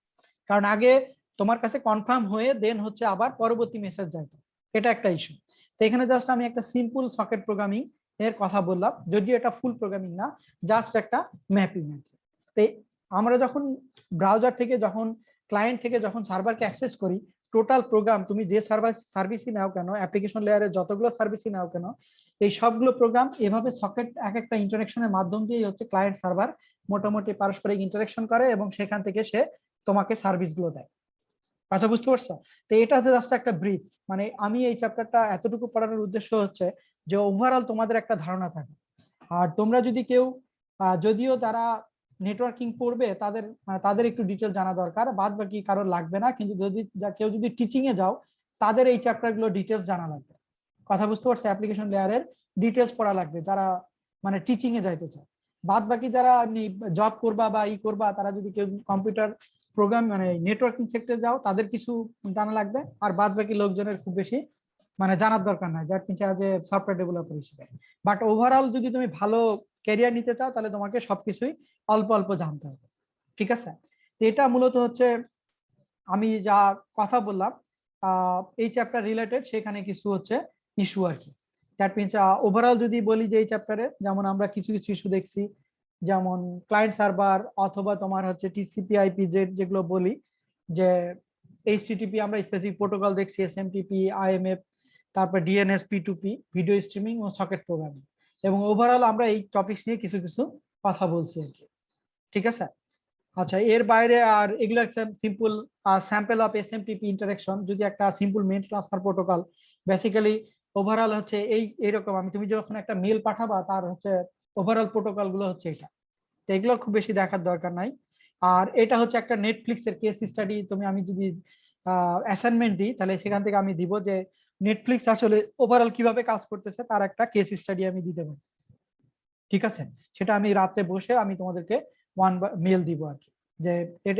কারণ আগে তোমার কাছে কনফার্ম হয়ে দেন হচ্ছে আবার পরবর্তী মেসেজ যাইতো, এটা একটা ইস্যু। তো এখানে জাস্ট আমি একটা সিম্পল সকেট প্রোগ্রামিং এর কথা বললাম, যদিও এটা ফুল প্রোগ্রামিং না, জাস্ট একটা ম্যাপিং। তো আমরা যখন ব্রাউজার থেকে যখন ক্লায়েন্ট থেকে যখন সার্ভারকে অ্যাক্সেস করি, টোটাল প্রোগ্রাম তুমি যে সার্ভিসই নাও কেন, অ্যাপ্লিকেশন লেয়ারের যতগুলো সার্ভিসই নাও কেন, এই সবগুলো প্রোগ্রাম এভাবে সকেট এক একটা ইন্টারাকশনের মাধ্যম দিয়ে হচ্ছে ক্লায়েন্ট সার্ভার মোটামুটি পারস্পরিক ইন্টারাকশন করে এবং সেখান থেকে সে তোমাকে সার্ভিসগুলো দেয়। কথা বুঝতে পারছো? তো এটা হচ্ছে জাস্ট একটা ব্রিফ, মানে আমি এই চ্যাপ্টারটা এতটুকু পড়ানোর উদ্দেশ্য হচ্ছে যে ওভারঅল তোমাদের একটা ধারণা থাকে। আর তোমরা যদি কেউ যদিও তারা নেটওয়ার্কিং পড়বে তাদের একটু ডিটেল জানা দরকার, বাদ বাকি কারোর লাগবে না, কিন্তু যদি কেউ যদি টিচিং এ যাও তাদের এই চ্যাপ্টার গুলো ডিটেলস জানা লাগবে। কথা বুঝতে পারছো? অ্যাপ্লিকেশন লেয়ারের ডিটেলস পড়া লাগবে যারা মানে টিচিং এ যাইতে চায়। বাদ বাকি যারা জব করবা বা করবা, তারা যদি কেউ কম্পিউটার প্রোগ্রাম মানে নেটওয়ার্কিং সেক্টরে যাও তাদের কিছু জানা লাগবে, আর বাদ বাকি লোকজনের খুব বেশি মানে জানার দরকার নাই, যার কিছু আজ সফটওয়্যার ডেভেলপার হিসেবে। বাট ওভারঅল যদি তুমি ভালো ক্যারিয়ার নিতে চাও তাহলে তোমাকে সবকিছুই অল্প অল্প জানতে হবে, ঠিক আছে? তো এটা মূলত হচ্ছে আমি যা কথা বললাম এই চ্যাপ্টার রিলেটেড, সেখানে কিছু হচ্ছে ইস্যু আর কি। দ্যাট মিনস ওভারঅল যদি বলি যে এই চ্যাপ্টারে যেমন আমরা কিছু কিছু ইস্যু দেখছি, যেমন ক্লায়েন্ট সার্ভার অথবা তোমার হচ্ছে টিসিপি আইপি যেগুলো বলি, যে এইচটিটিপি আমরা স্পেসিফিক প্রোটোকল দেখছি, এসএমটিপি, আইএমএফ, তারপর ডিএনএস, পি2পি, ভিডিও স্ট্রিমিং ও সকেট প্রোগ্রামিং, এবং ওভারঅল আমরা এই টপিকস নিয়ে কিছু কিছু কথা বলছি আর কি, ঠিক আছে? আচ্ছা, এর বাইরে আর এগুলো একটা simple sample of SMTP interaction, যদি একটা simple mail transfer protocol basically overall হচ্ছে এইরকম, তুমি যখন একটা মেল পাঠাবা তার হচ্ছে ওভারঅল প্রোটোকল গুলো হচ্ছে এটা। তো এগুলো খুব বেশি দেখার দরকার নাই। আর এটা হচ্ছে একটা নেটফ্লিক্স এর কেস স্টাডি, আমি যদি অ্যাসাইনমেন্ট দিই তাহলে সেখান থেকে আমি দিব যে নেটফ্লিক্স আসলে ওভারঅল কিভাবে কাজ করতেছে তার একটা কেস স্টাডি আমি দিতে পারি, ঠিক আছে? সেটা আমি রাতে বসে আমি তোমাদেরকে মেল দিব আর কি, যে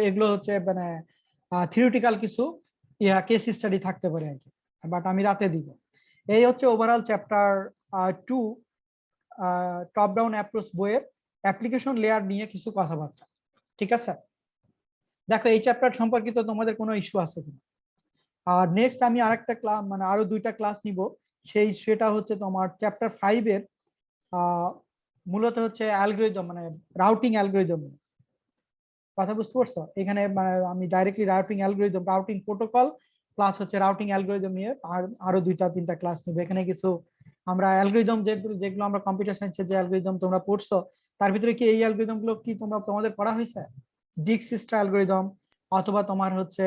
এগুলো হচ্ছে মানে থিওরিটিক্যাল কিছু কেস স্টাডি থাকতে পারে আর কি, বাট আমি রাতে দিব। এই হচ্ছে overall chapter 2 top down approach বইয়ের অ্যাপ্লিকেশন লেয়ার নিয়ে কিছু কথাবার্তা, ঠিক আছে? দেখো এই চ্যাপ্টার সম্পর্কিত তোমাদের কোনো ইস্যু আছে কিনা? আর নেক্সট আমি আরেকটা ক্লাস মানে আরো 2টা ক্লাস নিব, সেটা হচ্ছে তোমার চ্যাপ্টার 5 এর মূলত হচ্ছে অ্যালগরিদম মানে রাউটিং অ্যালগরিদম। কথা বুঝতে পারছো? এখানে মানে আমি ডাইরেক্টলি রাউটিং প্রোটোকল প্লাস হচ্ছে রাউটিং অ্যালগরিদম নিয়ে আরো 2টা-3টা ক্লাস নিব। এখানে কিছু আমরা অ্যালগরিদম যেগুলো আমরা কম্পিউটার সায়েন্সের যে অ্যালগরিদম তোমরা পড়ছো তার ভিতরে কি এই অ্যালগরিদম গুলো কি তোমাদের পড়া হয়েছে? ডিক্সিস্ট্রা অ্যালগরিদম অথবা তোমার হচ্ছে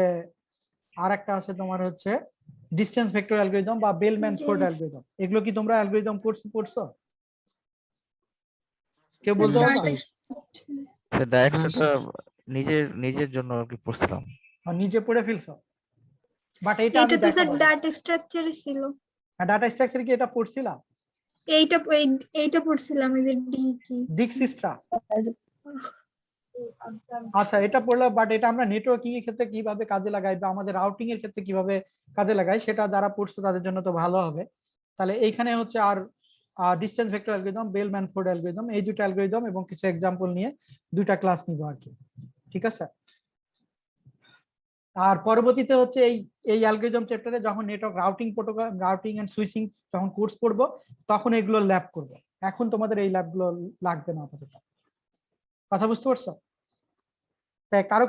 আরেকটা আছে তোমার হচ্ছে ডিসটেন্স ভেক্টর অ্যালগরিদম বা বেলম্যান-ফোর্ড অ্যালগরিদম, এগুলো কি তোমরা অ্যালগরিদম কোর্স পড়ছো? কেউ বলতে পারছো? স্যার ডাইরেক্টরটা নিজের জন্য আর কি পড়ছিলাম। নিজে পড়ে ফেলছো? বাট এটা আমি এটা তো স্যার দেখাবো। ডাটা স্ট্রাকচারে ছিল। ডাটা স্ট্রাকচার কি এটা পড়ছিলা? এইটা পড়ছিলাম, এই যে ডি কি ডিক্সিস্ট্রা। আচ্ছা, এটা পড়লাম, বাট এটা আমরা নেটওয়ার্কিং এর ক্ষেত্রে কিভাবে কাজে লাগাই বা আমাদের রাউটিং এর ক্ষেত্রে কিভাবে কাজে লাগাই সেটা যারা পড়ছো তাদের জন্য তো ভালো হবে। তাহলে এইখানে হচ্ছে আর distance vector algorithm, Bellman Ford algorithm, এই 2টা অ্যালগরিদম এবং কিছু এক্সাম্পল নিয়ে 2টা ক্লাস নিব আর কি, ঠিক আছে? আর পরবর্তীতে হচ্ছে এই অ্যালগরিদম চ্যাপ্টারে যখন network routing protocol, routing and switching যখন কোর্স পড়বো তখন এগুলো ল্যাব করবো। এখন তোমাদের এই ল্যাবগুলো লাগবে না আপাতত। কথা বুঝতে পারছো? তাই কারো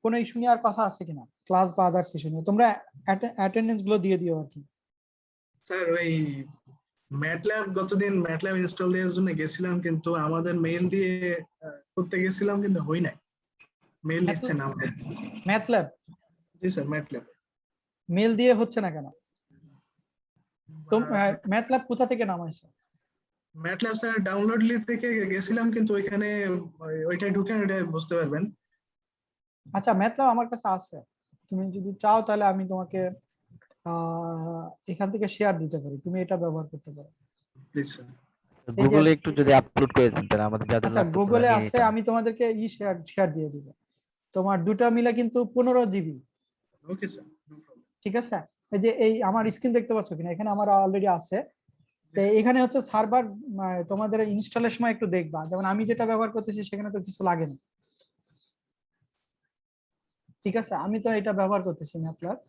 কোনো ইস্যু নিয়ে আর কথা আছে কিনা ক্লাস বা আদার্স ইস্যু নিয়ে? তোমরা অ্যাটেন্ডেন্স গুলো দিয়ে দিও আর কি। স্যার ওই ম্যাটল্যাব গতদিন ম্যাটল্যাব ইনস্টল দেওয়ার জন্য গেছিলাম, কিন্তু আমাদের মেইল দিয়ে করতে গেছিলাম কিন্তু হই নাই, মেইল নিচ্ছে না আমাদের। ম্যাথল্যাব জি স্যার, ম্যাটল্যাব। মেল দিয়ে হচ্ছে না কেন? তো ম্যাথল্যাব কোথা থেকে নামাইছে? ম্যাটল্যাব স্যার ডাউনলোডলি থেকে গেছিলাম, কিন্তু ওইখানে ওইটাই ঢুকেন, ওইটা বুঝতে পারবেন। আচ্ছা, ম্যাথল্যাব আমার কাছে আছে, তুমি যদি চাও তাহলে আমি তোমাকে এখান থেকে শেয়ার দিতে পারি, তুমি এটা ব্যবহার করতে পারো। Please sir. এই যে গুগলে একটু যদি আপলোড করে দিতেন আমাদের যাদের আচ্ছা, ল্যাপটপ গুগলে আছে, আমি তোমাদেরকে শেয়ার দিয়ে দিব। তোমার দুটো মিলে কিন্তু 15 GB. Okay sir, no problem. ঠিক আছে, এই যে এই আমার স্ক্রিন দেখতে পাচ্ছ কিনা, এখানে আমার অলরেডি আছে। তো এখানে হচ্ছে সার্ভার, তোমাদের ইনস্টলের সময় একটু দেখবা, যেমন আমি যেটা ব্যবহার করতেছি সেখানে তো কিছু লাগে না। ঠিক আছে, আমি তো এটা ব্যবহার করতেছি ম্যাথল্যাব।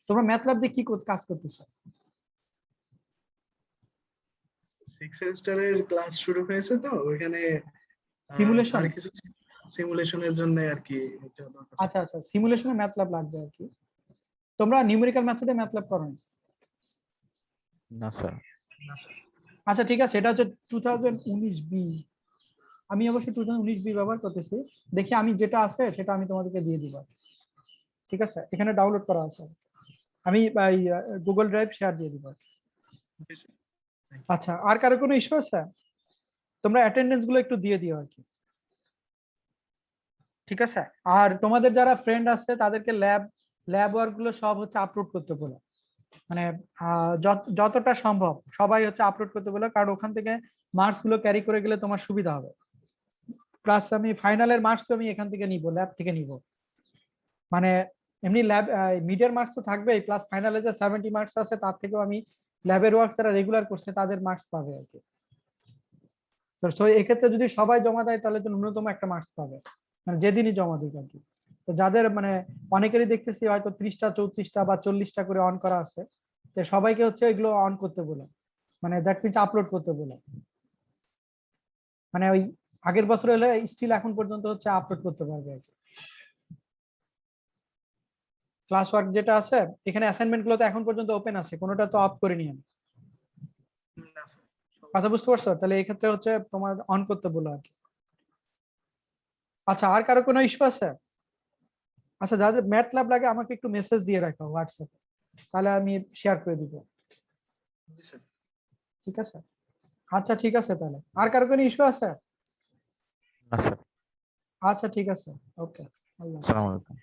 তোমরা ম্যাথল্যাব দিয়ে কি কাজ করতেছো? 6 সেমিস্টারের ক্লাস শুরু হয়েছে, তো ওইখানে সিমুলেশন? স্যার কিছু সিমুলেশনের জন্য আর কি এটা দরকার। আচ্ছা আচ্ছা, সিমুলেশনে ম্যাথল্যাব লাগবে আর কি। তোমরা নিউমেরিক্যাল মেথডে ম্যাথল্যাব করো না? না স্যার। না স্যার। আচ্ছা ঠিক আছে, এটা হচ্ছে 2019 বি। আমি অবশ্য 2019 বি ব্যবহার করতেছি। দেখি আমি যেটা আছে সেটা আমি তোমাদেরকে দিয়ে দিব। ঠিক আছে, এখানে ডাউনলোড করা আছে, আমি গুগল ড্রাইভ শেয়ার দিয়ে দিব। Okay sir. আচ্ছা, আর কারো কোনো ইস্যু আছে? তোমরা অ্যাটেন্ডেন্স গুলো একটু দিয়ে দিও আর কি। ঠিক আছে, আর তোমাদের যারা ফ্রেন্ড আছে তাদেরকে ল্যাব ওয়ার্ক গুলো সব হচ্ছে আপলোড করতে বলো, মানে যতটা সম্ভব সবাই হচ্ছে আপলোড করতে বলো, কারণ ওখান থেকে মার্কস গুলো ক্যারি করে গেলে তোমার সুবিধা হবে। প্লাস আমি ফাইনালের মার্কস তো আমি এখান থেকে নিব, ল্যাব থেকে নিব। মানে এমনি ল্যাব মিডের মার্কস তো থাকবেই, প্লাস ফাইনালে যে 70 মার্কস আছে তার থেকেও আমি ল্যাবের ওয়ার্ক যারা রেগুলার করছে তাদের মার্কস পাবে আর কি। তো সো এক্ষেত্রে যদি সবাই জমা দেয় তাহলে তো ন্যূনতম একটা মার্কস পাবে, মানে যেদিনই জমা দিক আর কি। তো যাদের মানে অনেকেরই দেখতেছি হয়তো 30টা 34টা বা 40টা করে অন করা আছে, তো সবাইকে হচ্ছে এগুলো অন করতে বলে, মানে দ্যাট মিনস আপলোড করতে বলে। মানে ওই আগের বছর হলে স্টিল এখন পর্যন্ত হচ্ছে আপলোড করতে পারবে আর কি। ক্লাস ওয়ার্ক যেটা আছে এখানে অ্যাসাইনমেন্ট গুলো তো এখন পর্যন্ত ওপেন আছে, কোনোটা তো অফ করিনি আমি। না স্যার। কথা বুঝতে পারছো? তাহলে এই ক্ষেত্রে হচ্ছে তোমার অন করতে বলো আর কি। আচ্ছা, আর কারো কোনো ইস্যু আছে? আচ্ছা, যাদের ম্যাথ ল্যাব লাগে আমাকে একটু মেসেজ দিয়ে রাখো হোয়াটসঅ্যাপে, তাহলে আমি শেয়ার করে দিব। জি স্যার। ঠিক আছে, আচ্ছা ঠিক আছে, তাহলে আর কারো কোনো ইস্যু আছে? না স্যার। আচ্ছা ঠিক আছে, ওকে, আল্লাহ হাফেজ। আসসালামু আলাইকুম।